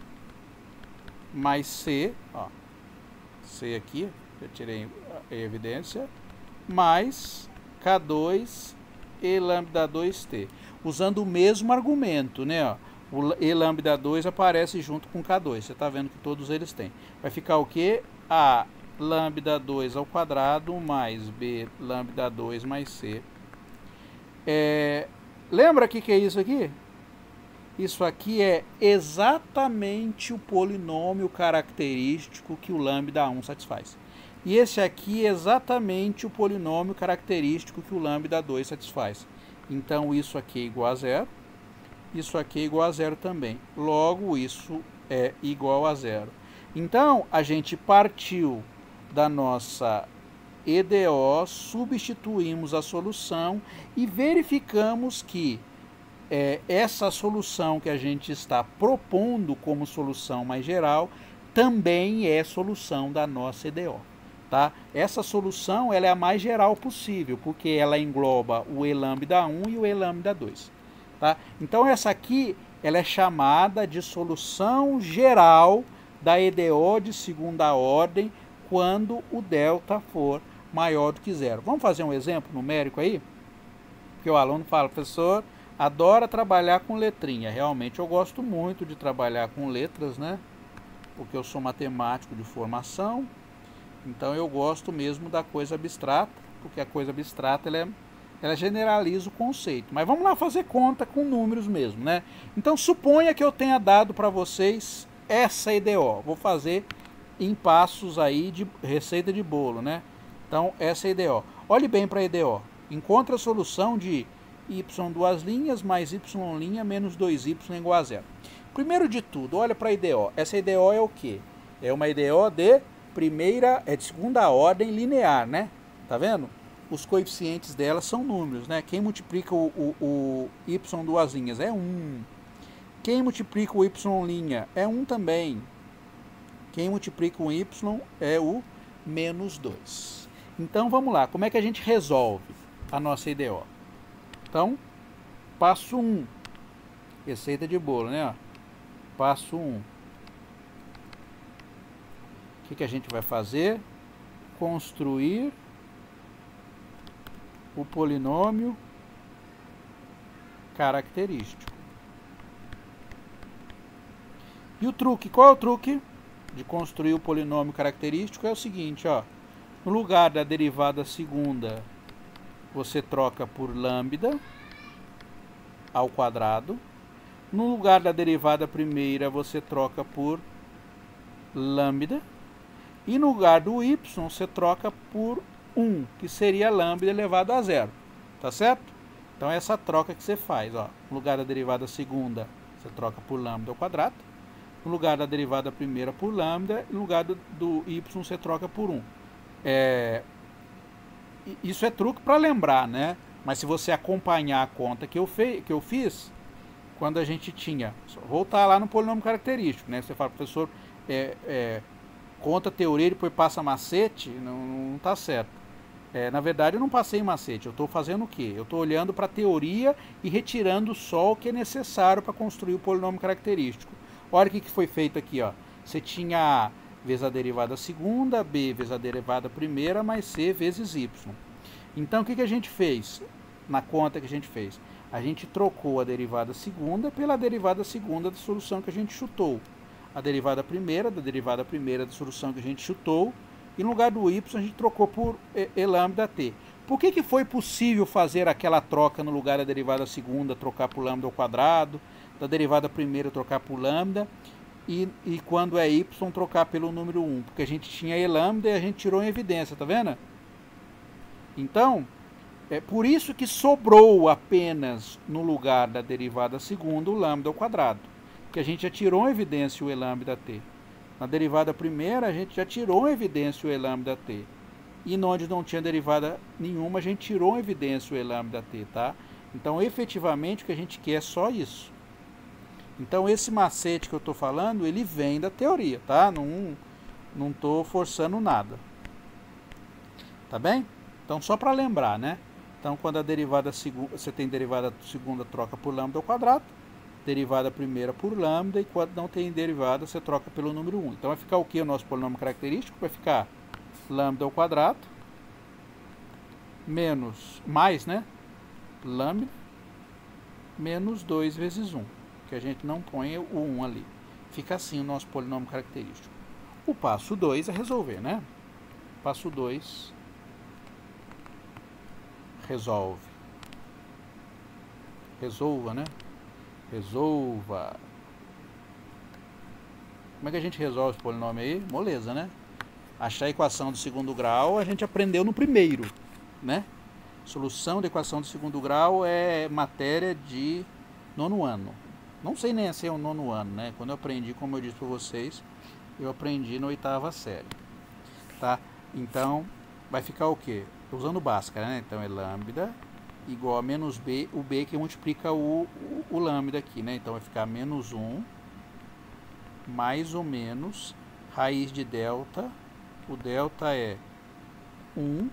mais C, ó, C aqui, eu tirei em evidência, mais K2 E lambda 2t. Usando o mesmo argumento, né? Ó, o E lambda 2 aparece junto com K2. Você está vendo que todos eles têm. Vai ficar o quê? A lambda 2 ao quadrado mais B lambda 2 mais C. Lembra o que é isso aqui? Isso aqui é exatamente o polinômio característico que o lambda 1 satisfaz. E esse aqui é exatamente o polinômio característico que o lambda 2 satisfaz. Então, isso aqui é igual a zero. Isso aqui é igual a zero também. Logo, isso é igual a zero. Então, a gente partiu da nossa EDO, substituímos a solução e verificamos que essa solução que a gente está propondo como solução mais geral também é solução da nossa EDO. Tá? Essa solução ela é a mais geral possível, porque ela engloba o E lambda 1 e o E lambda 2. Tá? Então essa aqui ela é chamada de solução geral da EDO de segunda ordem quando o delta for maior do que zero. Vamos fazer um exemplo numérico aí? Porque o aluno fala, professor, adora trabalhar com letrinha. Realmente eu gosto muito de trabalhar com letras, né? Porque eu sou matemático de formação. Então eu gosto mesmo da coisa abstrata, porque a coisa abstrata ela generaliza o conceito. Mas vamos lá fazer conta com números mesmo, né? Então suponha que eu tenha dado para vocês essa EDO. Vou fazer em passos aí de receita de bolo, né? Então essa é a EDO. Olhe bem para a EDO. Encontre a solução de y duas linhas mais y' menos 2y igual a zero. Primeiro de tudo, olha para a EDO. Essa EDO é o quê? É uma EDO de segunda ordem linear, né? Tá vendo? Os coeficientes dela são números, né? Quem multiplica o y duas linhas é 1. Quem multiplica o y' é 1 também. Quem multiplica o y é o menos 2. Então vamos lá, como é que a gente resolve a nossa EDO? Então, passo 1. Receita de bolo, né? Passo 1. O que a gente vai fazer? construir o polinômio característico. E o truque, qual é o truque de construir o polinômio característico? É o seguinte, ó, no lugar da derivada segunda, você troca por lambda ao quadrado. No lugar da derivada primeira, você troca por lambda. E no lugar do y, você troca por 1, que seria lambda elevado a zero. Tá certo? Então, é essa troca que você faz. Ó. No lugar da derivada segunda, você troca por lambda ao quadrado. No lugar da derivada primeira, por lambda. No lugar do y, você troca por 1. Isso é truque para lembrar, né? Mas se você acompanhar a conta que eu fiz, quando a gente tinha... Voltar lá no polinômio característico, né? Você fala, professor, conta a teoria e depois passa macete, não está certo. Na verdade, eu não passei macete. Eu estou fazendo o quê? Eu estou olhando para a teoria e retirando só o que é necessário para construir o polinômio característico. Olha o que foi feito aqui, ó. Você tinha A vezes a derivada segunda, B vezes a derivada primeira, mais C vezes Y. Então, o que a gente fez na conta que a gente fez? A gente trocou a derivada segunda pela derivada segunda da solução que a gente chutou. A derivada primeira da derivada primeira da solução que a gente chutou. E no lugar do y, a gente trocou por e lambda t. Por que foi possível fazer aquela troca no lugar da derivada segunda, trocar por lambda ao quadrado, da derivada primeira, trocar por lambda, e quando é y, trocar pelo número 1? Porque a gente tinha e lambda e a gente tirou em evidência, tá vendo? Então, é por isso que sobrou apenas no lugar da derivada segunda o lambda ao quadrado. Porque a gente já tirou em evidência o e lambda t. Na derivada primeira, a gente já tirou em evidência o e lambda t. E onde não tinha derivada nenhuma, a gente tirou em evidência o e lambda t, tá? Então, efetivamente, o que a gente quer é só isso. Então, esse macete que eu estou falando, ele vem da teoria, tá? Não estou forçando nada. Tá bem? Então, só para lembrar, né? Então, quando a derivada segunda, você tem derivada segunda, troca por lambda ao quadrado. Derivada primeira por lambda, e quando não tem derivada, você troca pelo número 1. Então vai ficar o que o nosso polinômio característico? Vai ficar lambda ao quadrado, mais, né? Lambda, menos 2 vezes 1, que a gente não põe o 1 ali. Fica assim o nosso polinômio característico. O passo 2 é resolver, né? Passo 2, resolva, né? Resolva. Como é que a gente resolve esse polinômio aí? Moleza, né? Achar a equação do segundo grau a gente aprendeu no primeiro, né? Solução da equação do segundo grau é matéria de nono ano. Não sei nem se é o nono ano, né? Quando eu aprendi, como eu disse para vocês, eu aprendi na 8ª série, tá? Então, vai ficar o quê? Usando Bhaskara, né? Então, é lambda igual a menos b, o b que multiplica o lambda aqui, né? Então vai ficar menos 1, mais ou menos, raiz de delta, o delta é 1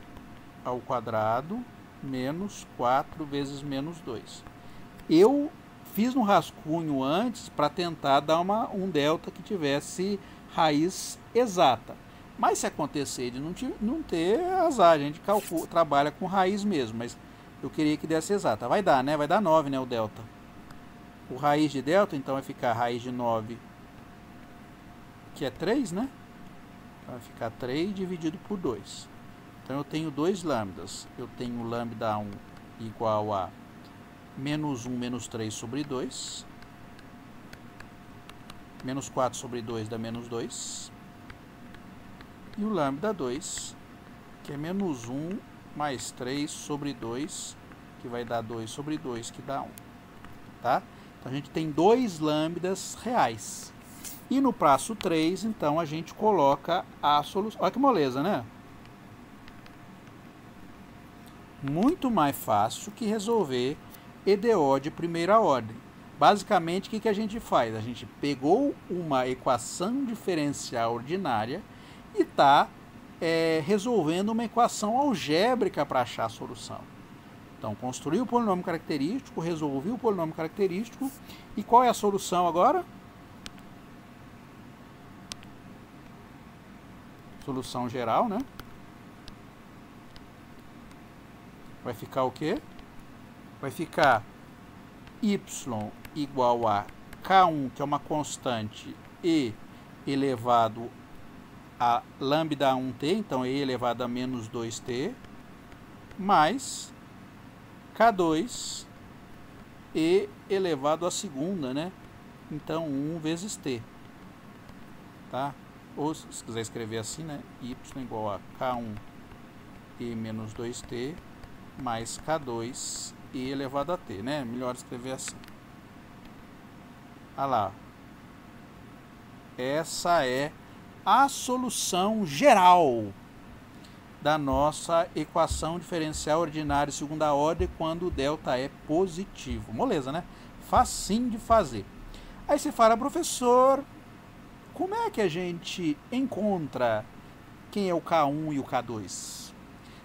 ao quadrado, menos 4 vezes menos 2. Eu fiz um rascunho antes para tentar dar um delta que tivesse raiz exata. Mas se acontecer de não ter, azar, a gente trabalha com raiz mesmo, mas eu queria que desse exata. Vai dar, né? Vai dar 9, né? O delta. O raiz de delta, então, vai ficar raiz de 9, que é 3, né? Então, vai ficar 3 dividido por 2. Então, eu tenho 2 lambdas. Eu tenho lambda 1 igual a menos 1 menos 3 sobre 2. Menos 4 sobre 2 dá menos 2. E o lambda 2, que é menos 1 mais 3 sobre 2, que vai dar 2 sobre 2, que dá 1. Tá? Então, a gente tem 2 lambdas reais. E no passo 3, então, a gente coloca a solução. Olha que moleza, né? Muito mais fácil que resolver EDO de primeira ordem. Basicamente, o que a gente faz? A gente pegou uma equação diferencial ordinária e está resolvendo uma equação algébrica para achar a solução. Então, construí o polinômio característico, resolvi o polinômio característico, e qual é a solução agora? Solução geral, né? Vai ficar o quê? Vai ficar y igual a K1, que é uma constante, e elevado a lambda 1t, então e elevado a menos 2t, mais K2 e elevado à segunda, né? Então 1 vezes t, tá? Ou se quiser escrever assim, né? Y igual a K1 e menos 2t mais K2 e elevado a t, né? Melhor escrever assim. Olha lá. Essa é a solução geral da nossa equação diferencial ordinária de segunda ordem quando o delta é positivo. Moleza, né? Facinho de fazer. Aí você fala, professor, como é que a gente encontra quem é o K1 e o K2?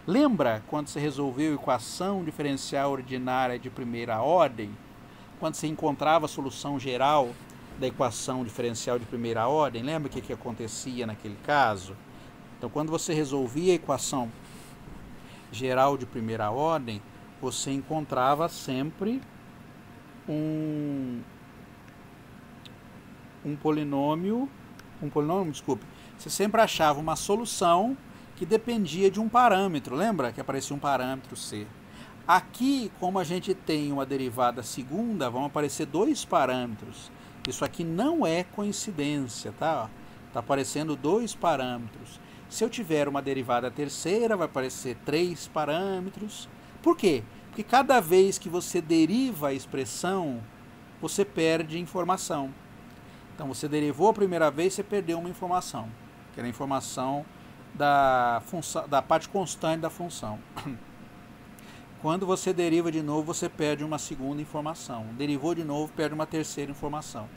Lembra quando você resolveu a equação diferencial ordinária de primeira ordem? Quando você encontrava a solução geral da equação diferencial de primeira ordem? Lembra o que acontecia naquele caso? Então, quando você resolvia a equação geral de primeira ordem, você encontrava sempre um polinômio, desculpe, você sempre achava uma solução que dependia de um parâmetro, lembra que aparecia um parâmetro C? Aqui, como a gente tem uma derivada segunda, vão aparecer dois parâmetros. Isso aqui não é coincidência, tá? Está aparecendo dois parâmetros. Se eu tiver uma derivada terceira, vai aparecer 3 parâmetros. Por quê? Porque cada vez que você deriva a expressão, você perde informação. Então, você derivou a primeira vez, você perdeu uma informação, que era a informação da parte constante da função. Quando você deriva de novo, você perde uma segunda informação. Derivou de novo, perde uma terceira informação.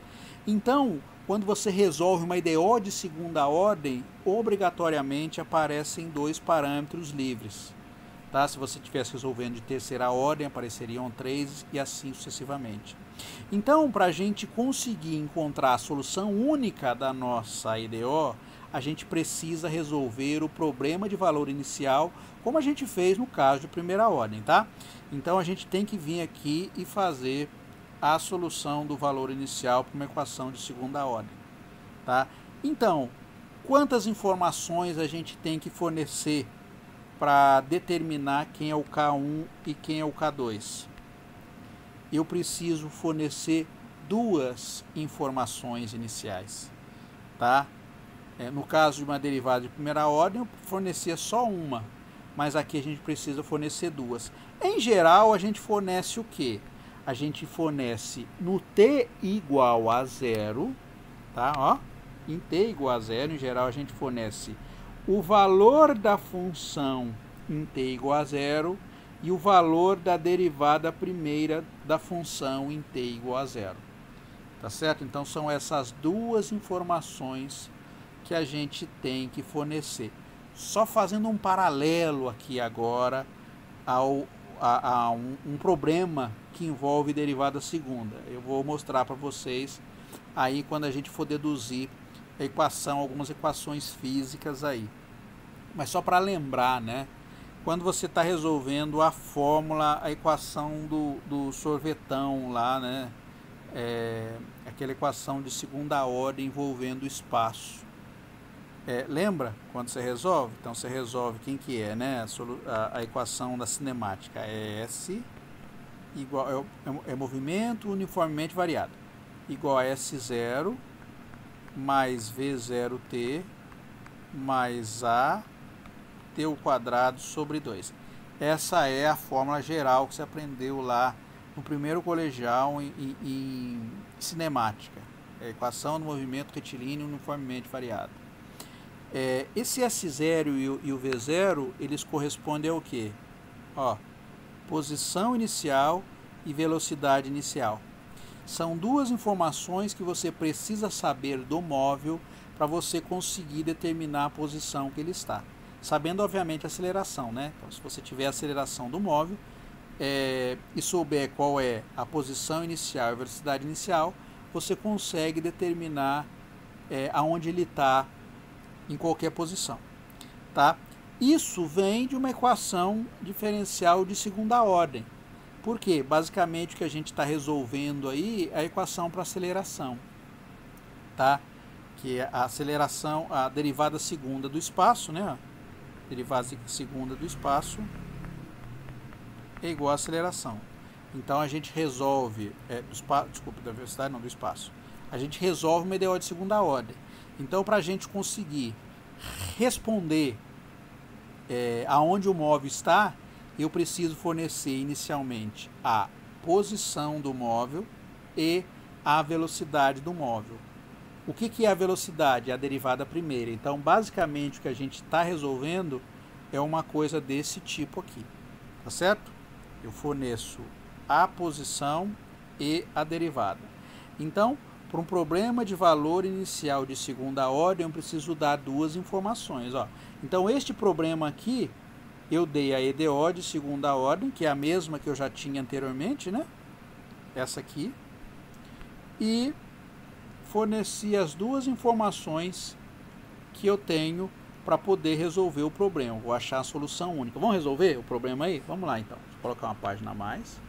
Então, quando você resolve uma IDO de segunda ordem, obrigatoriamente aparecem dois parâmetros livres. Tá? Se você estivesse resolvendo de terceira ordem, apareceriam 3 e assim sucessivamente. Então, para a gente conseguir encontrar a solução única da nossa IDO, a gente precisa resolver o problema de valor inicial, como a gente fez no caso de primeira ordem, tá? Então, a gente tem que vir aqui e fazer a solução do valor inicial para uma equação de segunda ordem, tá? Então, quantas informações a gente tem que fornecer para determinar quem é o K1 e quem é o K2? Eu preciso fornecer duas informações iniciais, tá? No caso de uma derivada de primeira ordem, eu fornecia só uma, mas aqui a gente precisa fornecer duas. Em geral, a gente fornece o quê? A gente fornece no t igual a zero, tá? Ó, em t igual a zero, em geral, a gente fornece o valor da função em t igual a zero e o valor da derivada primeira da função em t igual a zero. Tá certo? Então, são essas duas informações que a gente tem que fornecer. Só fazendo um paralelo aqui agora a um problema que envolve derivada segunda. Eu vou mostrar para vocês aí quando a gente for deduzir a equação, algumas equações físicas aí. Mas só para lembrar, né? Quando você está resolvendo a fórmula, a equação do sorvetão lá, né? Aquela equação de segunda ordem envolvendo o espaço. Lembra quando você resolve? Então você resolve quem que é, né? A equação da cinemática é S igual é movimento uniformemente variado igual a S0 mais V0t mais A t ao quadrado sobre 2. Essa é a fórmula geral que você aprendeu lá no primeiro colegial em cinemática. É a equação do movimento retilíneo uniformemente variado. Esse S0 e o V0, eles correspondem ao quê? Ó, posição inicial e velocidade inicial. São duas informações que você precisa saber do móvel para você conseguir determinar a posição que ele está. Sabendo, obviamente, a aceleração, né? Então, se você tiver a aceleração do móvel e souber qual é a posição inicial e a velocidade inicial, você consegue determinar aonde ele está em qualquer posição, tá? Isso vem de uma equação diferencial de segunda ordem. Por quê? Basicamente o que a gente está resolvendo aí é a equação para aceleração, tá? Que é a aceleração, a derivada segunda do espaço, né? Derivada segunda do espaço é igual a aceleração. Então a gente resolve, da velocidade não, do espaço. A gente resolve uma EDO de segunda ordem. Então para a gente conseguir responder aonde o móvel está, eu preciso fornecer inicialmente a posição do móvel e a velocidade do móvel. O que é a velocidade? É a derivada primeira. Então, basicamente, o que a gente está resolvendo é uma coisa desse tipo aqui. Tá certo? Eu forneço a posição e a derivada. Então, para um problema de valor inicial de segunda ordem, eu preciso dar duas informações. Ó. Então, este problema aqui, eu dei a EDO de segunda ordem, que é a mesma que eu já tinha anteriormente, né? Essa aqui. E forneci as duas informações que eu tenho para poder resolver o problema. Vou achar a solução única. Vamos resolver o problema aí? Vamos lá, então. Vou colocar uma página a mais.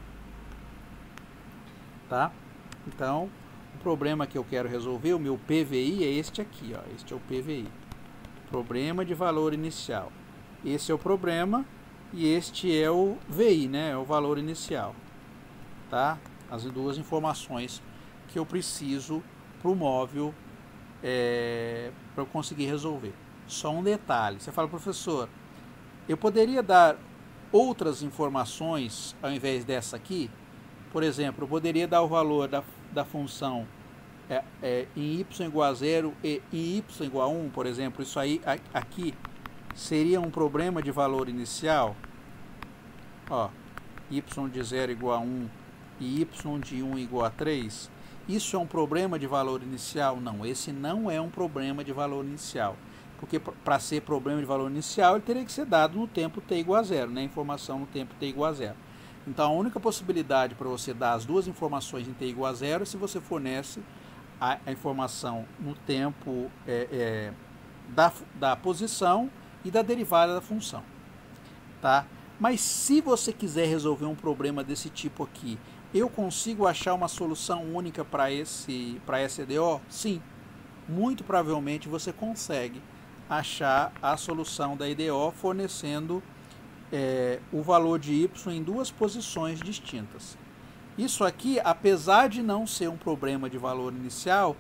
Tá? Então, o problema que eu quero resolver, o meu PVI, é este aqui. Ó. Este é o PVI. Problema de valor inicial. Esse é o problema e este é o VI, né? É o valor inicial. Tá? As duas informações que eu preciso para o móvel para eu conseguir resolver. Só um detalhe. Você fala, professor, eu poderia dar outras informações ao invés dessa aqui? Por exemplo, eu poderia dar o valor da função em y igual a 0 e em y igual a 1, por exemplo. Isso aí aqui seria um problema de valor inicial. Ó, y de 0 igual a 1 e y de 1 igual a 3. Isso é um problema de valor inicial? Não, esse não é um problema de valor inicial. Porque para ser problema de valor inicial, ele teria que ser dado no tempo t igual a 0, né? Informação no tempo t igual a 0. Então, a única possibilidade para você dar as duas informações em t igual a 0 é se você fornece a informação no tempo da posição e da derivada da função. Tá? Mas se você quiser resolver um problema desse tipo aqui, eu consigo achar uma solução única para essa EDO? Sim, muito provavelmente você consegue achar a solução da EDO fornecendo o valor de y em duas posições distintas. Isso aqui, apesar de não ser um problema de valor inicial,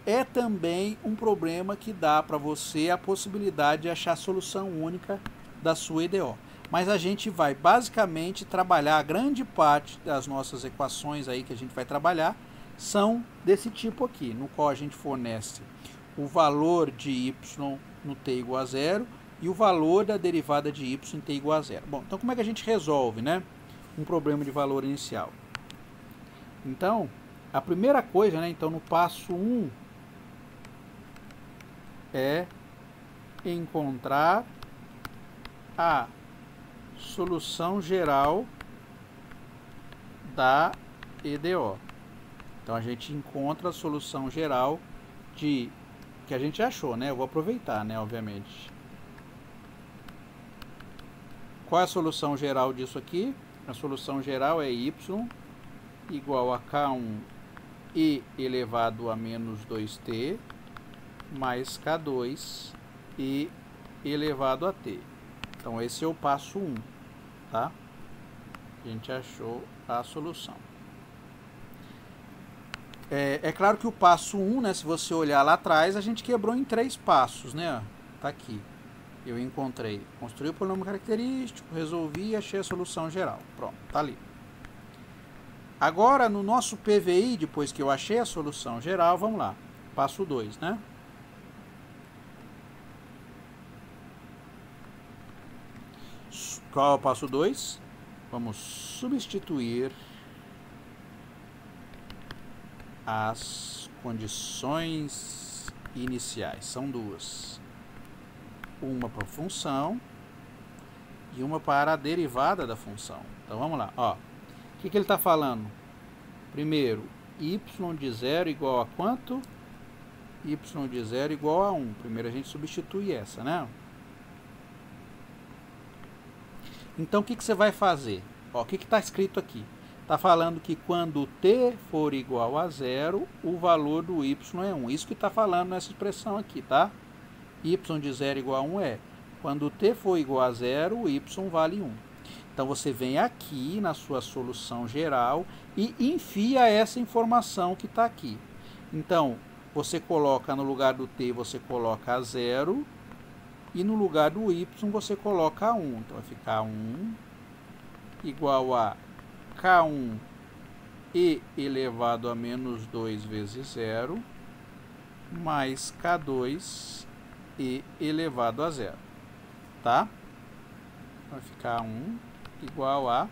é também um problema que dá para você a possibilidade de achar a solução única da sua EDO. Mas a gente vai basicamente trabalhar, a grande parte das nossas equações aí que a gente vai trabalhar são desse tipo aqui, no qual a gente fornece o valor de y no t igual a 0 e o valor da derivada de y em t igual a 0. Bom, então como é que a gente resolve, né, um problema de valor inicial? Então, a primeira coisa, né, então no passo 1 é encontrar a solução geral da EDO. Então a gente encontra a solução geral que a gente achou, né? Eu vou aproveitar, né, obviamente. Qual é a solução geral disso aqui? A solução geral é y igual a K1 e elevado a menos 2t mais K2 e elevado a t. Então esse é o passo 1, tá? A gente achou a solução. É claro que o passo 1, né, se você olhar lá atrás, a gente quebrou em 3 passos, né? Tá aqui. Eu encontrei, construí o polinômio característico, resolvi e achei a solução geral. Pronto, tá ali. Agora, no nosso PVI, depois que eu achei a solução geral, vamos lá. Passo 2, né? Qual é o passo 2? Vamos substituir as condições iniciais. São duas. Uma para a função e uma para a derivada da função. Então vamos lá. Ó, o que ele está falando? Primeiro, y de 0 igual a quanto? Y de 0 igual a 1. Primeiro a gente substitui essa, né? Então, o que você vai fazer? Ó, o que está escrito aqui? Está falando que quando t for igual a 0, o valor do y é 1. Isso que está falando nessa expressão aqui, tá? Y de 0 igual a 1 é, quando t for igual a 0, o y vale 1. Então, você vem aqui na sua solução geral e enfia essa informação que está aqui. Então, você coloca no lugar do t, você coloca 0, e no lugar do y você coloca 1. Então, vai ficar 1 igual a K1 e elevado a menos 2 vezes 0, mais K2 e elevado a 0. Tá? Vai ficar 1 igual a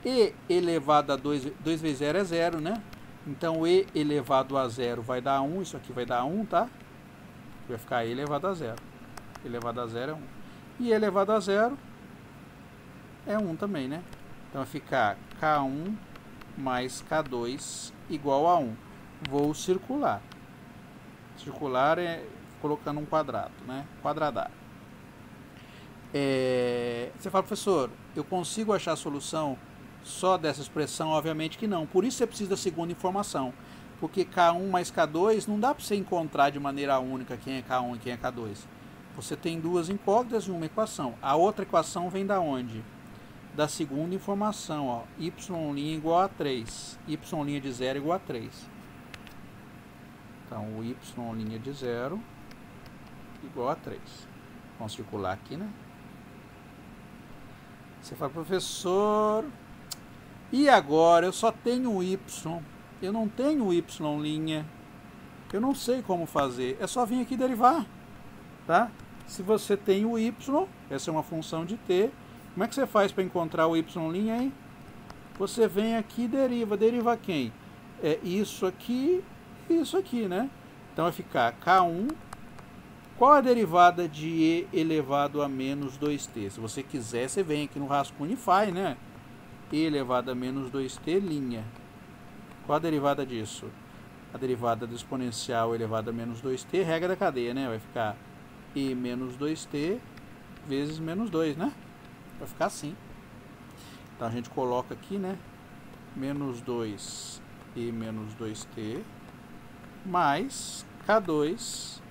e elevado a 2 vezes 0 é 0, né? Então, e elevado a 0 vai dar 1, isso aqui vai dar 1, tá? Vai ficar e elevado a 0. Elevado a 0 é 1. E elevado a 0 é 1 também, né? Então, vai ficar K1 mais K2 igual a 1. Vou circular. Circular é colocando um quadrado, né? Quadradário. Você fala, professor, eu consigo achar a solução só dessa expressão? Obviamente que não. Por isso você precisa da segunda informação. Porque K1 mais K2 não dá para você encontrar de maneira única quem é K1 e quem é K2. Você tem duas incógnitas e uma equação. A outra equação vem da onde? Da segunda informação, ó, y' igual a 3. Y' de 0 igual a 3. Então, o y' de 0 igual a 3. Vamos circular aqui, né? Você fala, professor, e agora eu só tenho y, eu não tenho y', eu não sei como fazer, é só vir aqui derivar, tá? Se você tem o y, essa é uma função de t, como é que você faz para encontrar o y' aí? Você vem aqui e deriva, deriva quem? É isso aqui e isso aqui, né? Então vai ficar K1. Qual a derivada de e elevado a menos 2t? Se você quiser, você vem aqui no rascunho e faz, né? E elevado a menos 2t, linha. Qual a derivada disso? A derivada do exponencial elevado a menos 2t, regra da cadeia, né? Vai ficar e menos 2t vezes menos 2, né? Vai ficar assim. Então, a gente coloca aqui, né? Menos 2 e menos 2t mais K2.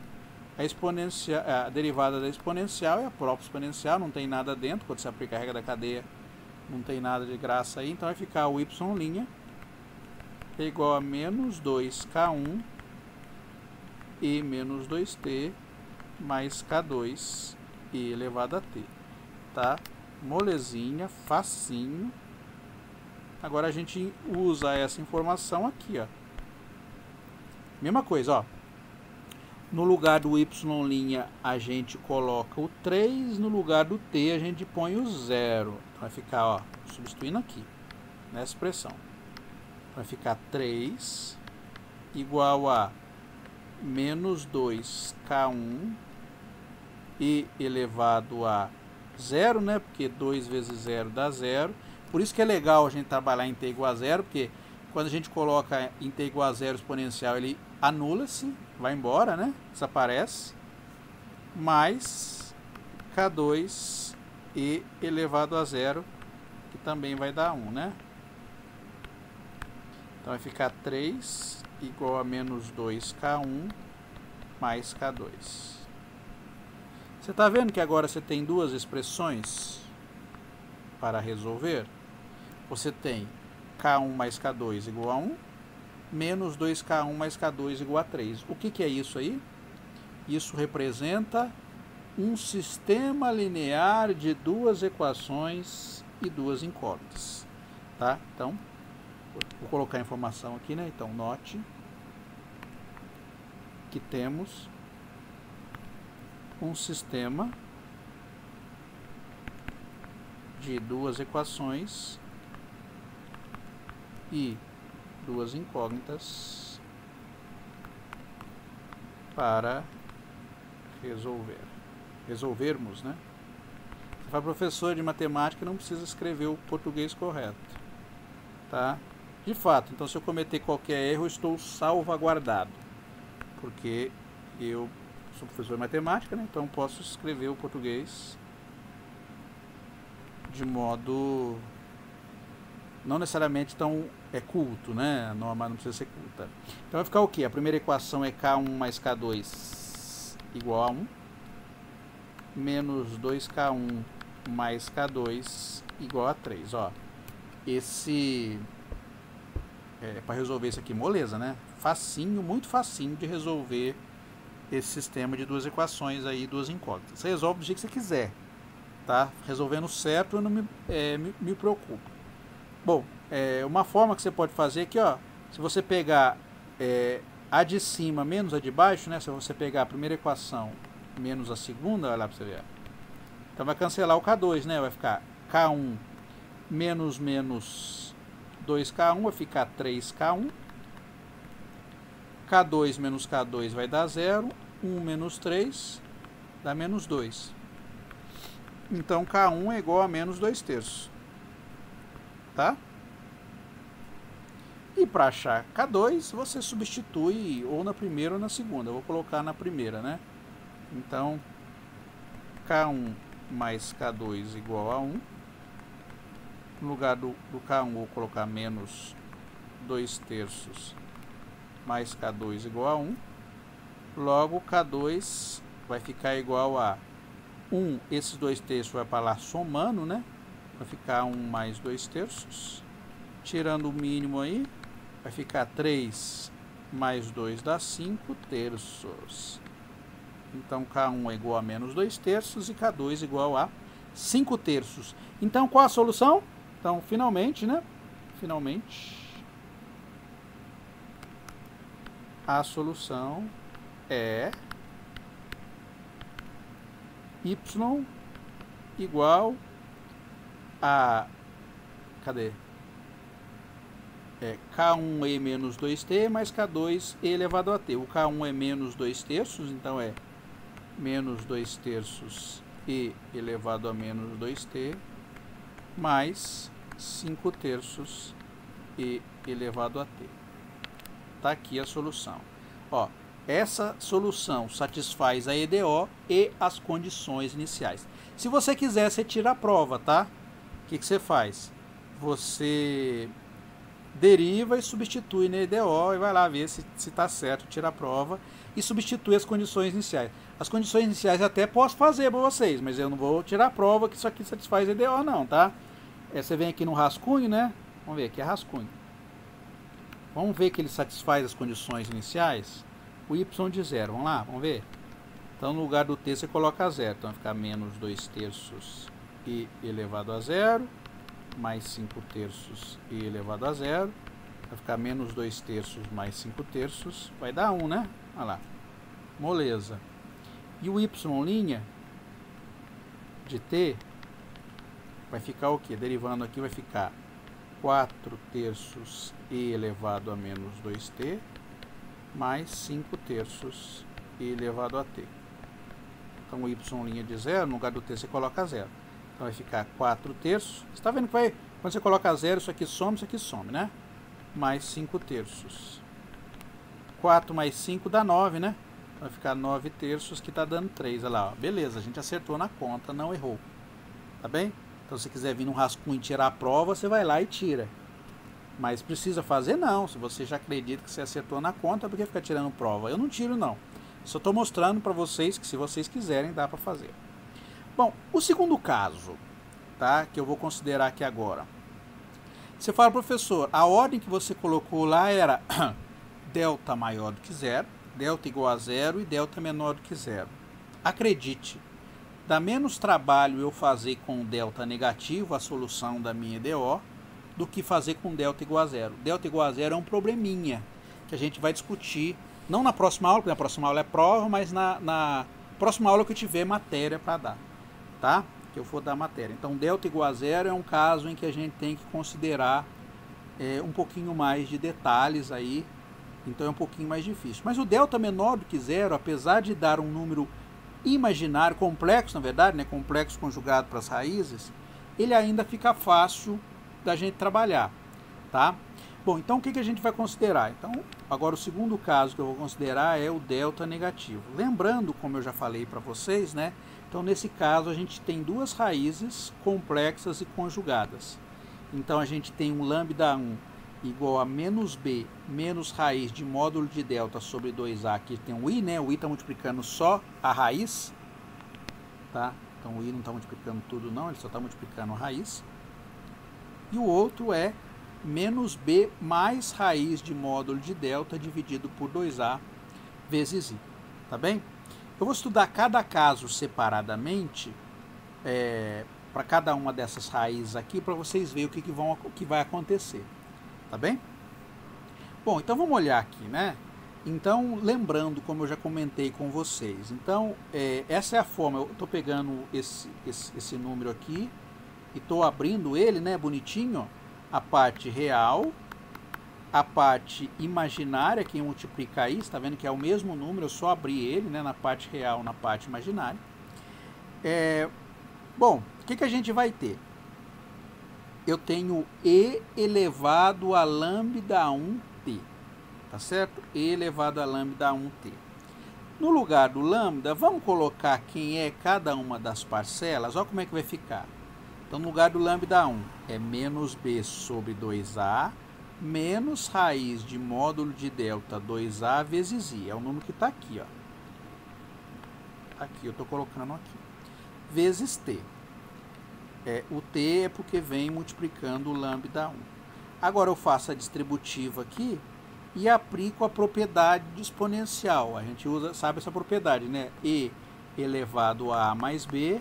A derivada da exponencial é a própria exponencial, não tem nada dentro. Quando você aplica a regra da cadeia, não tem nada de graça aí. Então, vai ficar o y' é igual a menos 2K1 e menos 2t mais K2 e elevado a t. Tá? Molezinha, facinho. Agora, a gente usa essa informação aqui, ó. Mesma coisa, ó. No lugar do y' a gente coloca o 3, no lugar do t a gente põe o 0. Vai ficar, ó, substituindo aqui, nessa expressão. Vai ficar 3 igual a menos 2K1 e elevado a 0, né? Porque 2 vezes 0 dá 0. Por isso que é legal a gente trabalhar em t igual a 0, porque quando a gente coloca em t igual a 0 exponencial, ele anula-se, vai embora, né? Desaparece. Mais K2 e elevado a 0, que também vai dar 1, né? Então, vai ficar 3 igual a menos 2K1 mais K2. Você está vendo que agora você tem duas expressões para resolver? Você tem K1 mais K2 igual a 1, menos 2K1 mais K2 igual a 3. O que é isso aí? Isso representa um sistema linear de duas equações e duas incógnitas. Tá? Então, vou colocar a informação aqui, né? Então, note que temos um sistema de duas equações e duas incógnitas para resolvermos, né? Você fala, professor de matemática, não precisa escrever o português correto, tá? De fato, então se eu cometer qualquer erro, eu estou salvaguardado, porque eu sou professor de matemática, né? Então posso escrever o português de modo não necessariamente tão culto, né? A norma não precisa ser culta. Então vai ficar o quê? A primeira equação é K1 mais K2 igual a 1, menos 2K1 mais K2 igual a 3. Ó, esse para resolver isso aqui, moleza, né? Facinho, muito facinho de resolver esse sistema de duas equações aí, duas incógnitas. Você resolve do jeito que você quiser, tá? Resolvendo certo, eu não me preocupo. Bom, uma forma que você pode fazer aqui, ó, se você pegar a de cima menos a de baixo, né? Se você pegar a primeira equação menos a segunda, olha lá para você ver. Então vai cancelar o K2, né? Vai ficar K1 menos 2K1, vai ficar 3K1. K2 menos K2 vai dar 0. 1 menos 3 dá menos 2. Então K1 é igual a menos 2/3. Tá? E para achar K2, você substitui ou na primeira ou na segunda. Eu vou colocar na primeira, né? Então, K1 mais K2 igual a 1. No lugar do K1, eu vou colocar menos 2/3 mais K2 igual a 1. Logo, K2 vai ficar igual a 1. Esses 2/3 vai para lá somando, né? Vai ficar 1 mais 2/3. Tirando o mínimo aí, vai ficar 3 mais 2 dá 5/3. Então, K1 é igual a menos 2/3 e K2 igual a 5/3. Então, qual a solução? Então, finalmente, né? Finalmente, a solução é y igual a... Cadê? K1e menos 2t mais K2e elevado a t. O K1 é menos 2/3, então é menos 2/3 e elevado a menos 2t mais 5/3 e elevado a t. Tá aqui a solução. Ó, essa solução satisfaz a EDO e as condições iniciais. Se você quiser, você tira a prova, tá? O que você faz? Você deriva e substitui na EDO e vai lá ver se está certo, tira a prova e substitui as condições iniciais. As condições iniciais até posso fazer para vocês, mas eu não vou tirar a prova que isso aqui satisfaz a EDO não, tá? Você vem aqui no rascunho, né? Vamos ver, aqui é rascunho. Vamos ver que ele satisfaz as condições iniciais. O y de 0, vamos lá, vamos ver. Então no lugar do t você coloca 0, então vai ficar menos 2/3 e elevado a 0, mais 5/3 e elevado a 0, vai ficar menos 2/3 mais 5/3, vai dar 1, né? Olha lá, moleza. E o y' de t vai ficar o quê? Derivando aqui vai ficar 4/3 e elevado a menos 2t, mais 5/3 e elevado a t. Então o y' de 0, no lugar do t você coloca 0. Então vai ficar 4/3. Você está vendo que vai, quando você coloca 0, isso aqui some, né? Mais 5/3. 4 mais 5 dá 9, né? Vai ficar 9/3, que está dando 3. Olha lá, ó. Beleza, a gente acertou na conta, não errou. Tá bem? Então se você quiser vir no rascunho e tirar a prova, você vai lá e tira. Mas precisa fazer não. Se você já acredita que você acertou na conta, por que ficar tirando prova? Eu não tiro não. Só estou mostrando para vocês que se vocês quiserem, dá para fazer. Bom, o segundo caso, tá, que eu vou considerar aqui agora. Você fala, professor, a ordem que você colocou lá era delta maior do que 0, delta igual a 0 e delta menor do que 0. Acredite, dá menos trabalho eu fazer com delta negativo a solução da minha EDO do que fazer com delta igual a 0. Delta igual a 0 é um probleminha que a gente vai discutir, não na próxima aula, porque na próxima aula é prova, mas na próxima aula que eu tiver matéria para dar, tá? Que eu for dar matéria. Então, delta igual a 0 é um caso em que a gente tem que considerar um pouquinho mais de detalhes aí, então é um pouquinho mais difícil. Mas o delta menor do que 0, apesar de dar um número imaginário, complexo na verdade, né, complexo conjugado para as raízes, ele ainda fica fácil da gente trabalhar, tá? Bom, então o que a gente vai considerar? Então, agora o segundo caso que eu vou considerar é o delta negativo. Lembrando, como eu já falei para vocês, né? Então, nesse caso, a gente tem duas raízes complexas e conjugadas. Então, a gente tem um lambda 1 igual a menos b menos raiz de módulo de delta sobre 2a, aqui tem o i, né? O i está multiplicando só a raiz, tá? Então, o i não está multiplicando tudo não, ele só está multiplicando a raiz. E o outro é menos b mais raiz de módulo de delta dividido por 2a vezes i, tá bem? Eu vou estudar cada caso separadamente, para cada uma dessas raízes aqui, para vocês verem o que vai acontecer, tá bem? Bom, então vamos olhar aqui, né? Então, lembrando, como eu já comentei com vocês, então, essa é a forma, eu estou pegando esse número aqui e estou abrindo ele, né, bonitinho, a parte real, a parte imaginária, que multiplica isso, está vendo que é o mesmo número, eu só abri ele, né, na parte real, na parte imaginária. Bom, o que a gente vai ter? Eu tenho e elevado a lambda 1t, tá certo? E elevado a lambda 1t. No lugar do lambda, vamos colocar quem é cada uma das parcelas, olha como é que vai ficar. Então, no lugar do lambda 1 é menos b sobre 2a, menos raiz de módulo de delta 2a vezes i. É o número que está aqui, ó. Aqui, eu estou colocando aqui. Vezes t. O t é porque vem multiplicando o lambda 1. Agora, eu faço a distributiva aqui e aplico a propriedade de exponencial. A gente sabe essa propriedade, né? E elevado a mais b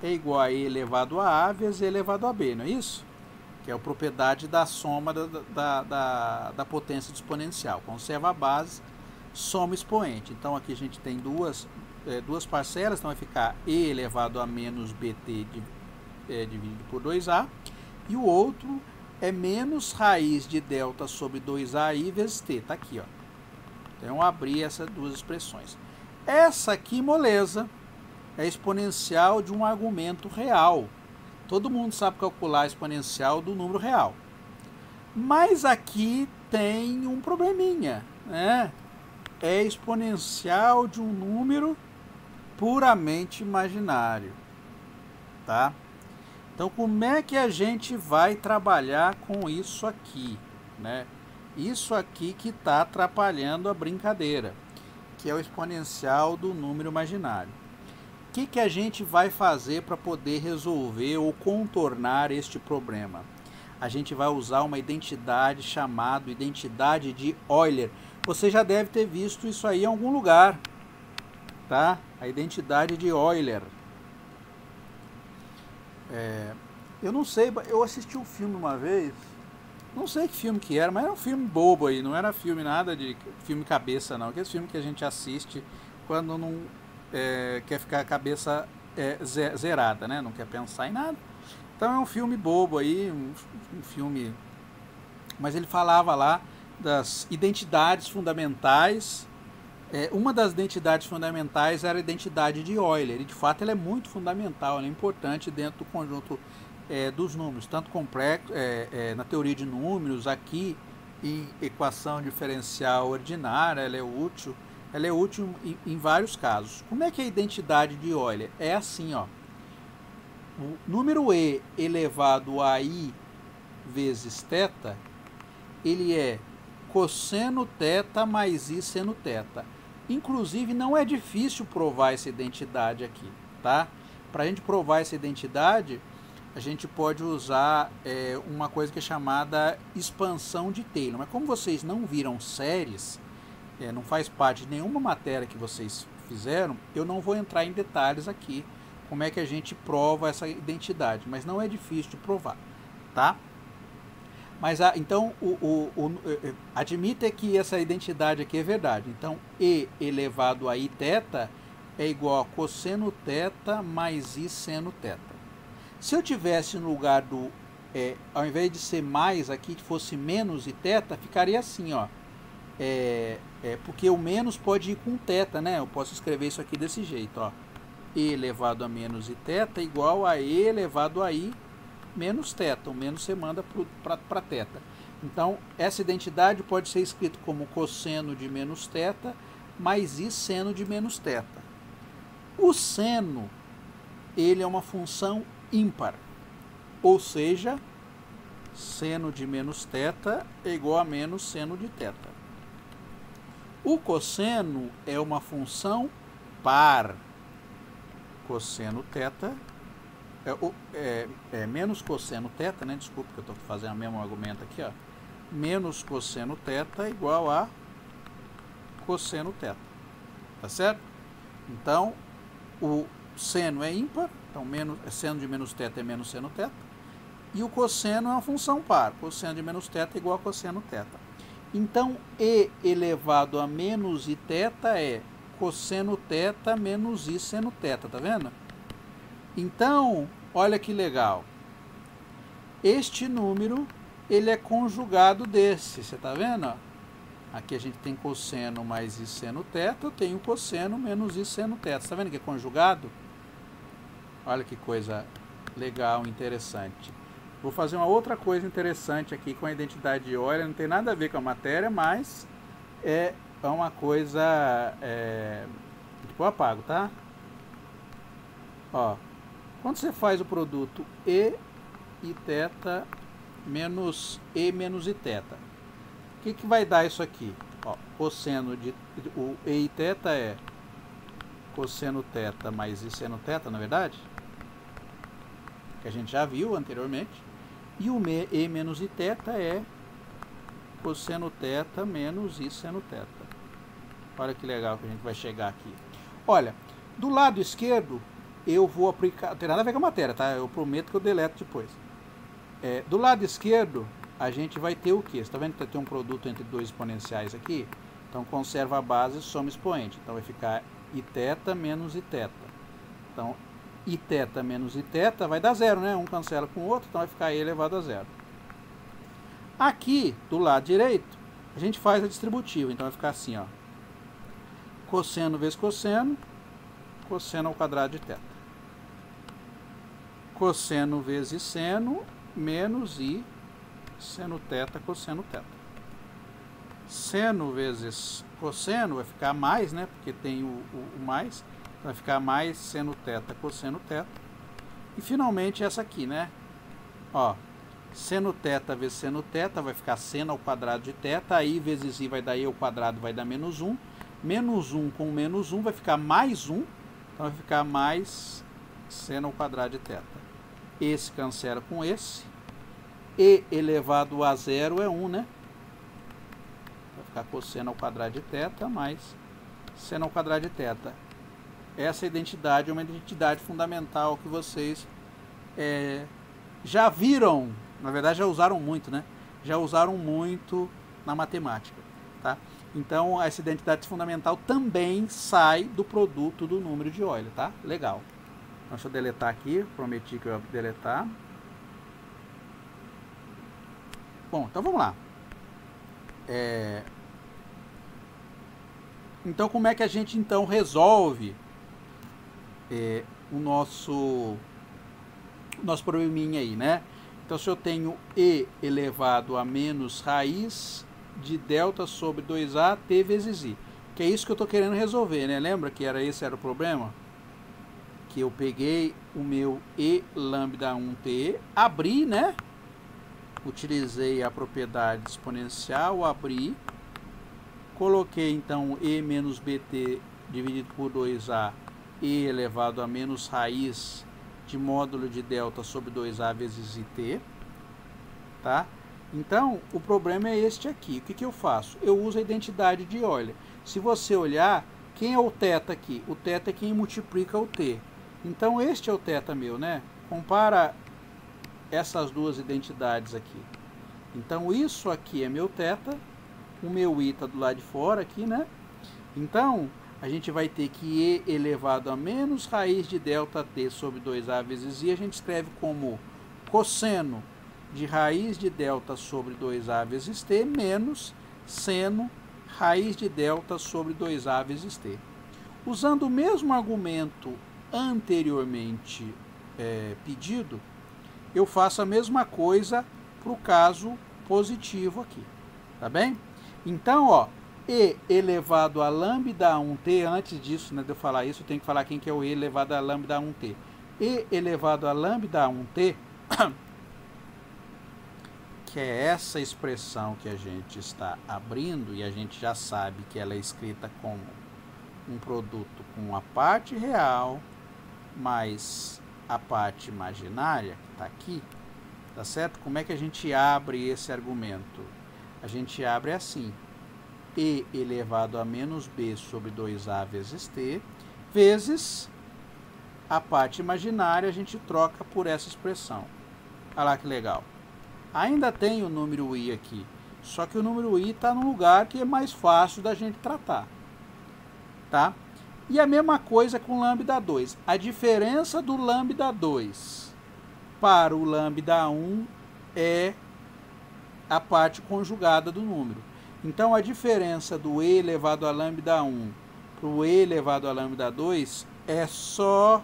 é igual a e elevado a a vezes e elevado a b, não é isso? Que é a propriedade da soma da potência do exponencial. Conserva a base, soma expoente. Então, aqui a gente tem duas parcelas, então vai ficar e elevado a menos bt dividido por 2a, e o outro é menos raiz de delta sobre 2ai vezes t, está aqui, ó. Então, eu abri essas duas expressões. Essa aqui, moleza, é exponencial de um argumento real. Todo mundo sabe calcular a exponencial do número real. Mas aqui tem um probleminha, né? É exponencial de um número puramente imaginário, tá? Então, como é que a gente vai trabalhar com isso aqui, né? Isso aqui que está atrapalhando a brincadeira, que é o exponencial do número imaginário. O que a gente vai fazer para poder resolver ou contornar este problema? A gente vai usar uma identidade chamada identidade de Euler. Você já deve ter visto isso aí em algum lugar, tá? A identidade de Euler. Eu não sei, eu assisti um filme uma vez, não sei que filme que era, mas era um filme bobo aí, não era filme nada de filme cabeça não, aquele filme que a gente assiste quando não quer ficar a cabeça zerada, né? Não quer pensar em nada. Então é um filme bobo aí, um filme, mas ele falava lá das identidades fundamentais. Uma das identidades fundamentais era a identidade de Euler, e de fato ela é muito fundamental, ela é importante dentro do conjunto dos números, tanto complexo, na teoria de números, aqui em equação diferencial ordinária, ela é útil em vários casos. Como é que é a identidade de Euler? É assim, ó. O número e elevado a i vezes θ, ele é cosseno θ mais i seno θ. Inclusive, não é difícil provar essa identidade aqui, tá? Para a gente provar essa identidade, a gente pode usar uma coisa que é chamada expansão de Taylor. Mas como vocês não viram séries, não faz parte de nenhuma matéria que vocês fizeram, eu não vou entrar em detalhes aqui, como é que a gente prova essa identidade, mas não é difícil de provar, tá? Mas, então, admita que essa identidade aqui é verdade. Então, e elevado a i θ é igual a cosseno θ mais i seno θ. Se eu tivesse no lugar do, ao invés de ser mais aqui, que fosse menos i θ, ficaria assim, ó. Porque o menos pode ir com θ, né? Eu posso escrever isso aqui desse jeito, ó. E elevado a menos i θ igual a e elevado a i menos θ. O menos você manda para θ. Então, essa identidade pode ser escrita como cosseno de menos θ mais i seno de menos θ. O seno, ele é uma função ímpar, ou seja, seno de menos θ é igual a menos seno de θ. O cosseno é uma função par. Cosseno θ menos cosseno θ, né? Desculpa que eu estou fazendo o mesmo argumento aqui, ó. Menos cosseno θ igual a cosseno θ. Tá certo? Então, o seno é ímpar, então seno de menos θ é menos seno θ. E o cosseno é uma função par. Cosseno de menos θ é igual a cosseno θ. Então, e elevado a menos i θ é cosseno θ menos i seno θ, tá vendo? Então, olha que legal. Este número, ele é conjugado desse, você tá vendo? Aqui a gente tem cosseno mais i seno θ, eu tenho cosseno menos i seno θ. Você tá vendo que é conjugado? Olha que coisa legal, interessante. Vou fazer uma outra coisa interessante aqui com a identidade de Euler, não tem nada a ver com a matéria, mas é uma coisa... Depois eu apago, tá? Ó, quando você faz o produto e θ menos e menos iθ, o que vai dar isso aqui? Ó, cosseno de... O e θ é cosseno θ mais i seno θ, na verdade? Que a gente já viu anteriormente. E o e menos iθ é cosseno θ menos i seno θ. Olha que legal que a gente vai chegar aqui. Olha, do lado esquerdo eu vou aplicar... Não tem nada a ver com a matéria, tá? Eu prometo que eu deleto depois. Do lado esquerdo a gente vai ter o quê? Você está vendo que tem um produto entre dois exponenciais aqui? Então conserva a base, soma expoente. Então vai ficar iθ menos iθ. Então, iθ menos iθ vai dar zero, né? Um cancela com o outro, então vai ficar e elevado a zero. Aqui, do lado direito, a gente faz a distributiva. Então vai ficar assim, ó. Cosseno vezes cosseno, cosseno ao quadrado de θ. Cosseno vezes seno, menos i seno θ cosseno θ. Seno vezes cosseno vai ficar mais, né? Porque tem o mais. Vai ficar mais seno θ cosseno θ. E finalmente essa aqui, né? Ó, seno θ vezes seno θ vai ficar seno ao quadrado de θ. Aí vezes i vai dar i ao quadrado, vai dar menos 1. Menos 1 com menos 1 vai ficar mais 1. Então vai ficar mais seno ao quadrado de θ. Esse cancela com esse. E elevado a zero é 1, né? Vai ficar cosseno ao quadrado de θ mais seno ao quadrado de θ. Essa identidade é uma identidade fundamental que vocês já viram, na verdade já usaram muito, né? Já usaram muito na matemática, tá? Então, essa identidade fundamental também sai do produto do número de Euler, tá? Legal. Então, deixa eu deletar aqui, prometi que eu ia deletar. Bom, então vamos lá. Então, como é que a gente então resolve o nosso probleminha aí, né? Então, se eu tenho e elevado a menos raiz de delta sobre 2a t vezes i, que é isso que eu estou querendo resolver, né? Lembra que esse era o problema? Que eu peguei o meu e lambda 1t, abri, né? Utilizei a propriedade exponencial, abri, coloquei então e menos bt dividido por 2a, e elevado a menos raiz de módulo de delta sobre 2a vezes it, tá? Então, o problema é este aqui. O que eu faço? Eu uso a identidade de Euler. Se você olhar, quem é o θ aqui? O θ é quem multiplica o t. Então, este é o θ meu, né? Compara essas duas identidades aqui. Então, isso aqui é meu θ, o meu i está do lado de fora aqui, né? Então, a gente vai ter que e elevado a menos raiz de delta t sobre 2a vezes i, a gente escreve como cosseno de raiz de delta sobre 2a vezes t menos seno raiz de delta sobre 2a vezes t. Usando o mesmo argumento anteriormente pedido, eu faço a mesma coisa para o caso positivo aqui, tá bem? Então, ó, e elevado a lambda 1t, antes disso, né, de eu falar isso, eu tenho que falar quem que é o e elevado a lambda 1t. E elevado a lambda 1t, que é essa expressão que a gente está abrindo, e a gente já sabe que ela é escrita como um produto com a parte real mais a parte imaginária, que está aqui, tá certo? Como é que a gente abre esse argumento? A gente abre assim: e elevado a menos b sobre 2a vezes t, vezes a parte imaginária, a gente troca por essa expressão. Olha lá que legal. Ainda tem o número i aqui, só que o número i está no lugar que é mais fácil da gente tratar, tá? E a mesma coisa com lambda 2. A diferença do lambda 2 para o lambda 1 é a parte conjugada do número. Então, a diferença do e elevado a lambda 1 para o e elevado a lambda 2 é só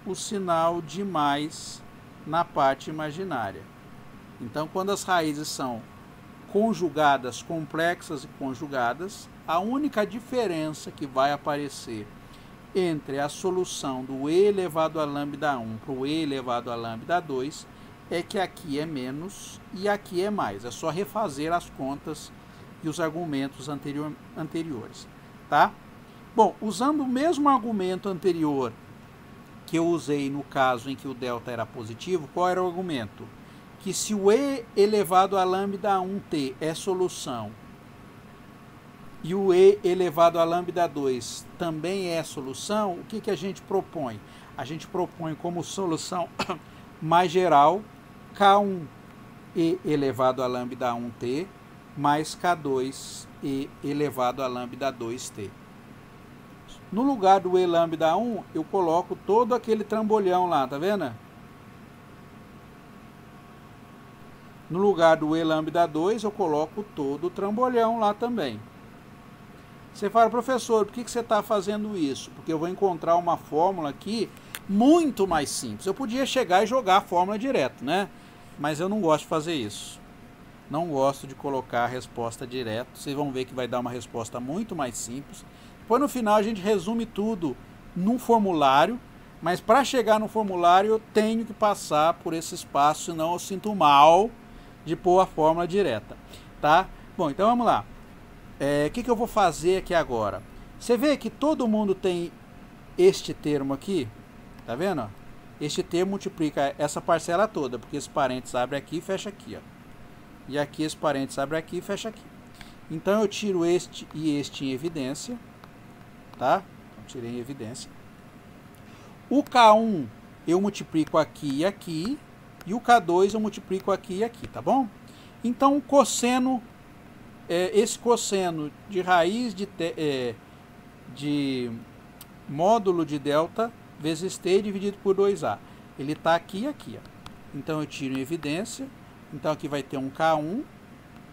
o sinal de mais na parte imaginária. Então, quando as raízes são conjugadas, complexas e conjugadas, a única diferença que vai aparecer entre a solução do e elevado a lambda 1 para o e elevado a lambda 2 é que aqui é menos e aqui é mais. É só refazer as contas e os argumentos anteriores, tá? Bom, usando o mesmo argumento anterior que eu usei no caso em que o delta era positivo, qual era o argumento? Que se o e elevado a lambda 1t é solução e o e elevado a lambda 2 também é solução, o que a gente propõe? A gente propõe como solução mais geral K1 e elevado a lambda 1t mais K2 e elevado a lambda 2t. No lugar do e lambda 1, eu coloco todo aquele trambolhão lá, tá vendo? No lugar do e lambda 2, eu coloco todo o trambolhão lá também. Você fala, professor, por que você está fazendo isso? Porque eu vou encontrar uma fórmula aqui muito mais simples. Eu podia chegar e jogar a fórmula direto, né? Mas eu não gosto de fazer isso. Não gosto de colocar a resposta direto. Vocês vão ver que vai dar uma resposta muito mais simples. Depois, no final, a gente resume tudo num formulário. Mas para chegar no formulário, eu tenho que passar por esse espaço, senão eu sinto mal de pôr a fórmula direta, tá? Bom, então vamos lá. O que eu vou fazer aqui agora? Você vê que todo mundo tem este termo aqui, tá vendo? Este termo multiplica essa parcela toda, porque esse parênteses abre aqui e fecha aqui, ó. E aqui esse parênteses abre aqui e fecha aqui. Então eu tiro este e este em evidência, tá? Então, tirei em evidência. O K1 eu multiplico aqui e aqui, e o K2 eu multiplico aqui e aqui, tá bom? Então o cosseno, esse cosseno de raiz de módulo de delta vezes t dividido por 2a, ele está aqui e aqui, ó. Então eu tiro em evidência, então aqui vai ter um K1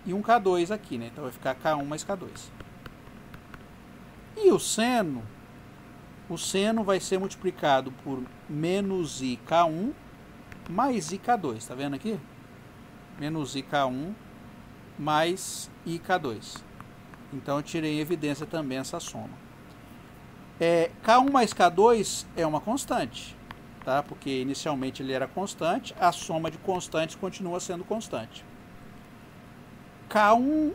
e um K2 aqui, né? Então vai ficar K1 mais K2. E o seno vai ser multiplicado por menos IK1 mais IK2, tá vendo aqui? Menos IK1 mais IK2. Então eu tirei em evidência também essa soma. K1 mais K2 é uma constante, tá? Porque inicialmente ele era constante, a soma de constantes continua sendo constante. K1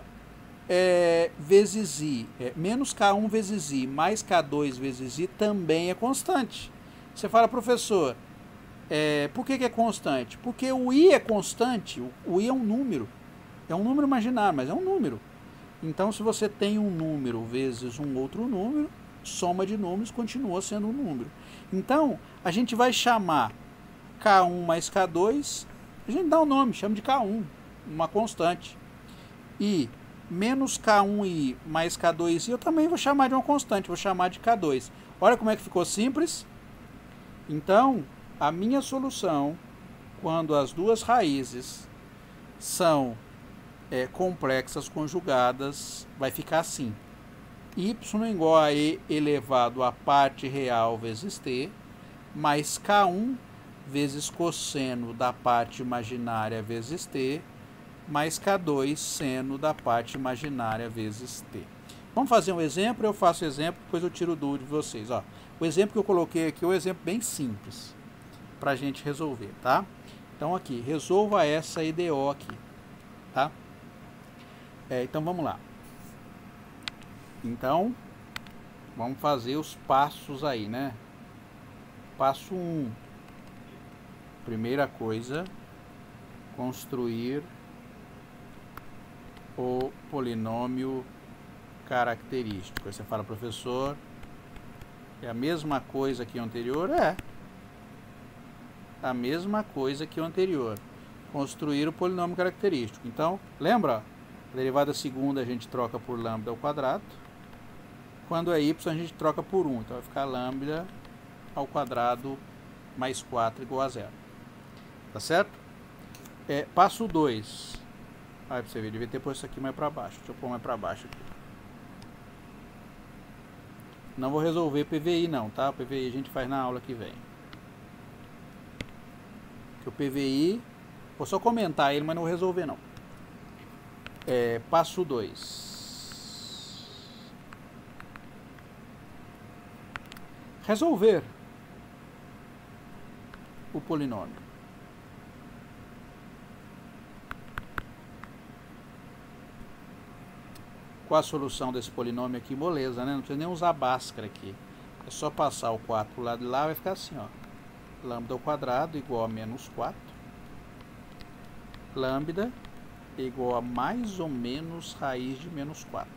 vezes I, menos K1 vezes I mais K2 vezes I também é constante. Você fala, professor, por que é constante? Porque o I é constante, o I é um número imaginário, mas é um número. Então, se você tem um número vezes um outro número, soma de números continua sendo um número. Então, a gente vai chamar K1 mais K2, a gente dá um nome, chama de K1, uma constante. E menos K1i mais K2i, eu também vou chamar de uma constante, vou chamar de K2. Olha como é que ficou simples. Então, a minha solução, quando as duas raízes são complexas conjugadas, vai ficar assim. Y igual a E elevado à parte real vezes T, mais K1 vezes cosseno da parte imaginária vezes T, mais K2 seno da parte imaginária vezes T. Vamos fazer um exemplo, eu faço exemplo, depois eu tiro dúvida de vocês. Ó, o exemplo que eu coloquei aqui é um exemplo bem simples para a gente resolver, tá? Então aqui, resolva essa EDO aqui, tá? Então vamos lá. Então, vamos fazer os passos aí, né? Passo 1. Primeira coisa, construir o polinômio característico. Aí você fala, professor, é a mesma coisa que o anterior? É. A mesma coisa que o anterior. Construir o polinômio característico. Então, lembra? A derivada segunda a gente troca por lambda ao quadrado. Quando é y, a gente troca por 1. Então, vai ficar lambda ao quadrado mais 4 igual a 0. Tá certo? Passo 2. Olha pra você ver, devia ter posto isso aqui mais para baixo. Deixa eu pôr mais para baixo aqui. Não vou resolver PVI não, tá? O PVI a gente faz na aula que vem. Que o PVI, vou só comentar ele, mas não vou resolver não. Passo 2. Resolver o polinômio. Qual a solução desse polinômio aqui? Moleza, né? Não precisa nem usar Bhaskara aqui. É só passar o 4 para o lado de lá, vai ficar assim, ó. Lambda ao quadrado igual a menos 4. Lambda igual a mais ou menos raiz de menos 4.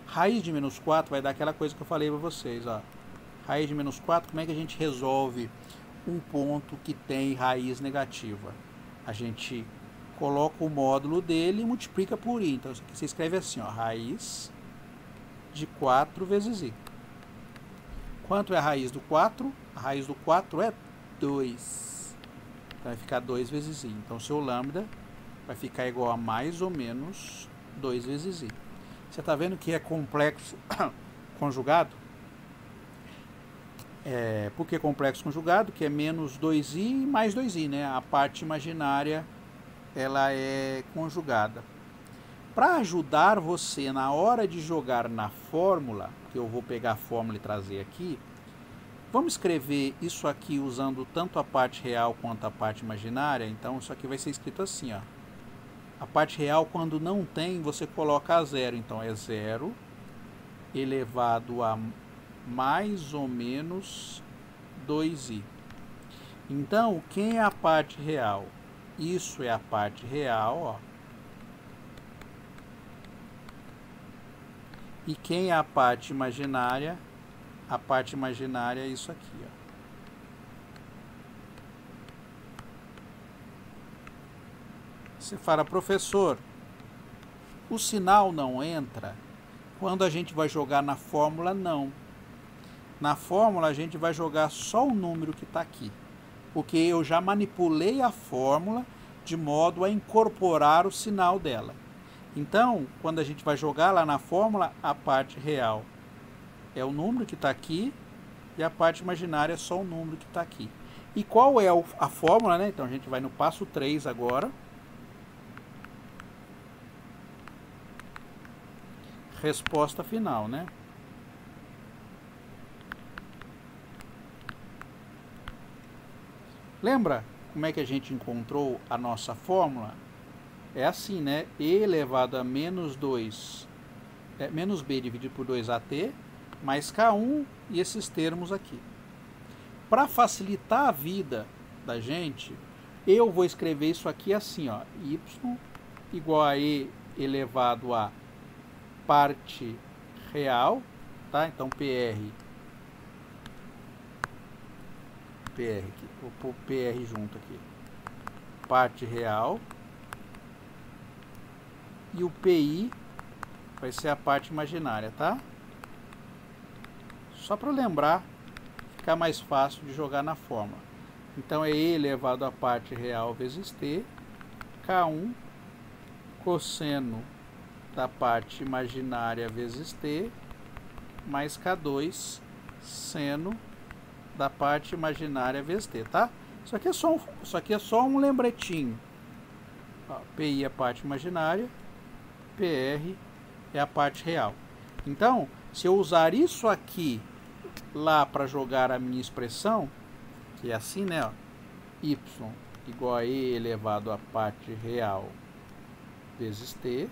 Raiz de menos 4 vai dar aquela coisa que eu falei para vocês, ó. Raiz de menos 4, como é que a gente resolve um ponto que tem raiz negativa? A gente coloca o módulo dele e multiplica por i. Então, você escreve assim, ó, raiz de 4 vezes i. Quanto é a raiz do 4? A raiz do 4 é 2. Então, vai ficar 2 vezes i. Então, o seu lambda vai ficar igual a mais ou menos 2 vezes i. Você está vendo que é complexo conjugado? Por que complexo conjugado? Que é menos 2i mais 2i, né? A parte imaginária ela é conjugada. Para ajudar você na hora de jogar na fórmula, que eu vou pegar a fórmula e trazer aqui, vamos escrever isso aqui usando tanto a parte real quanto a parte imaginária. Então isso aqui vai ser escrito assim, ó. A parte real, quando não tem, você coloca a zero. Então é 0 elevado a mais ou menos 2i. Então, quem é a parte real? Isso é a parte real, ó. E quem é a parte imaginária? A parte imaginária é isso aqui, ó. Você fala, professor, o sinal não entra quando a gente vai jogar na fórmula? Não. Na fórmula a gente vai jogar só o número que está aqui, porque eu já manipulei a fórmula de modo a incorporar o sinal dela. Então, quando a gente vai jogar lá na fórmula, a parte real é o número que está aqui e a parte imaginária é só o número que está aqui. E qual é a fórmula, né? Então, a gente vai no passo 3 agora. Resposta final, né? Lembra como é que a gente encontrou a nossa fórmula? É assim, né? E elevado a menos 2, menos b dividido por 2at, mais k1 e esses termos aqui. Para facilitar a vida da gente, eu vou escrever isso aqui assim, ó, y igual a e elevado a parte real, tá? Então PR aqui, vou pôr PR junto aqui, parte real, e o PI vai ser a parte imaginária, tá? Só para lembrar, ficar mais fácil de jogar na fórmula. Então é E elevado a parte real vezes T, K1 cosseno da parte imaginária vezes T, mais K2 seno da parte imaginária vezes T, tá? Isso aqui é só um lembretinho. Ó, PI é a parte imaginária, PR é a parte real. Então, se eu usar isso aqui lá para jogar a minha expressão, que é assim, né? Ó, y igual a e elevado à parte real vezes t,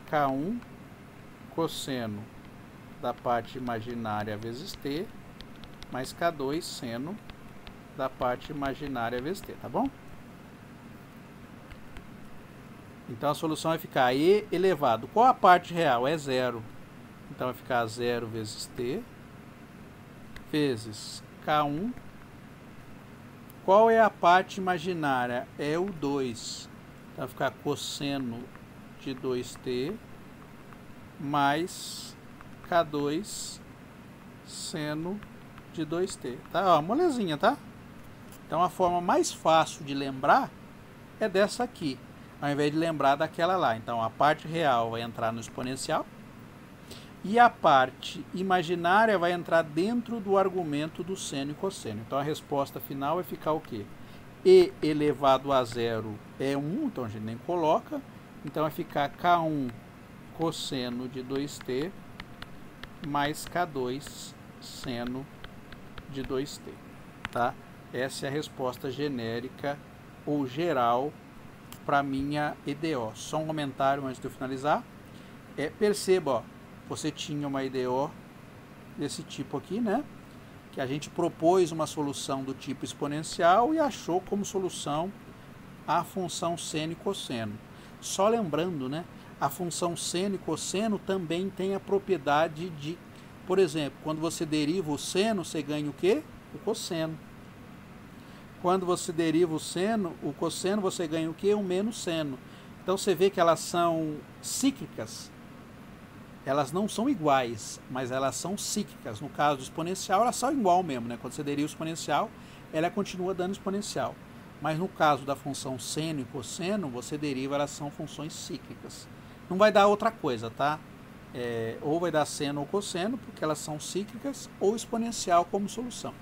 K1 cosseno da parte imaginária vezes t, mais K2 seno da parte imaginária vezes t, tá bom? Então a solução vai ficar e elevado. Qual a parte real? É zero. Então vai ficar 0 vezes t vezes K1. Qual é a parte imaginária? É o 2. Então vai ficar cosseno de 2t mais K2 seno de 2t. Tá? Ó, molezinha, tá? Então a forma mais fácil de lembrar é dessa aqui, ao invés de lembrar daquela lá. Então a parte real vai entrar no exponencial e a parte imaginária vai entrar dentro do argumento do seno e cosseno. Então a resposta final vai ficar o quê? E elevado a zero é 1, então a gente nem coloca. Então vai ficar K1 cosseno de 2t mais K2 seno de 2t. Tá? Essa é a resposta genérica ou geral para minha EDO. Só um comentário antes de eu finalizar. Perceba, ó, você tinha uma EDO desse tipo aqui, né? Que a gente propôs uma solução do tipo exponencial e achou como solução a função seno e cosseno. Só lembrando, né? A função seno e cosseno também tem a propriedade de, por exemplo, quando você deriva o seno, você ganha o quê? O cosseno. Quando você deriva o cosseno, você ganha o quê? O menos seno. Então você vê que elas são cíclicas. Elas não são iguais, mas elas são cíclicas. No caso do exponencial, elas são igual mesmo, né? Quando você deriva o exponencial, ela continua dando exponencial. Mas no caso da função seno e cosseno, você deriva, elas são funções cíclicas. Não vai dar outra coisa, tá? Ou vai dar seno ou cosseno, porque elas são cíclicas, ou exponencial como solução.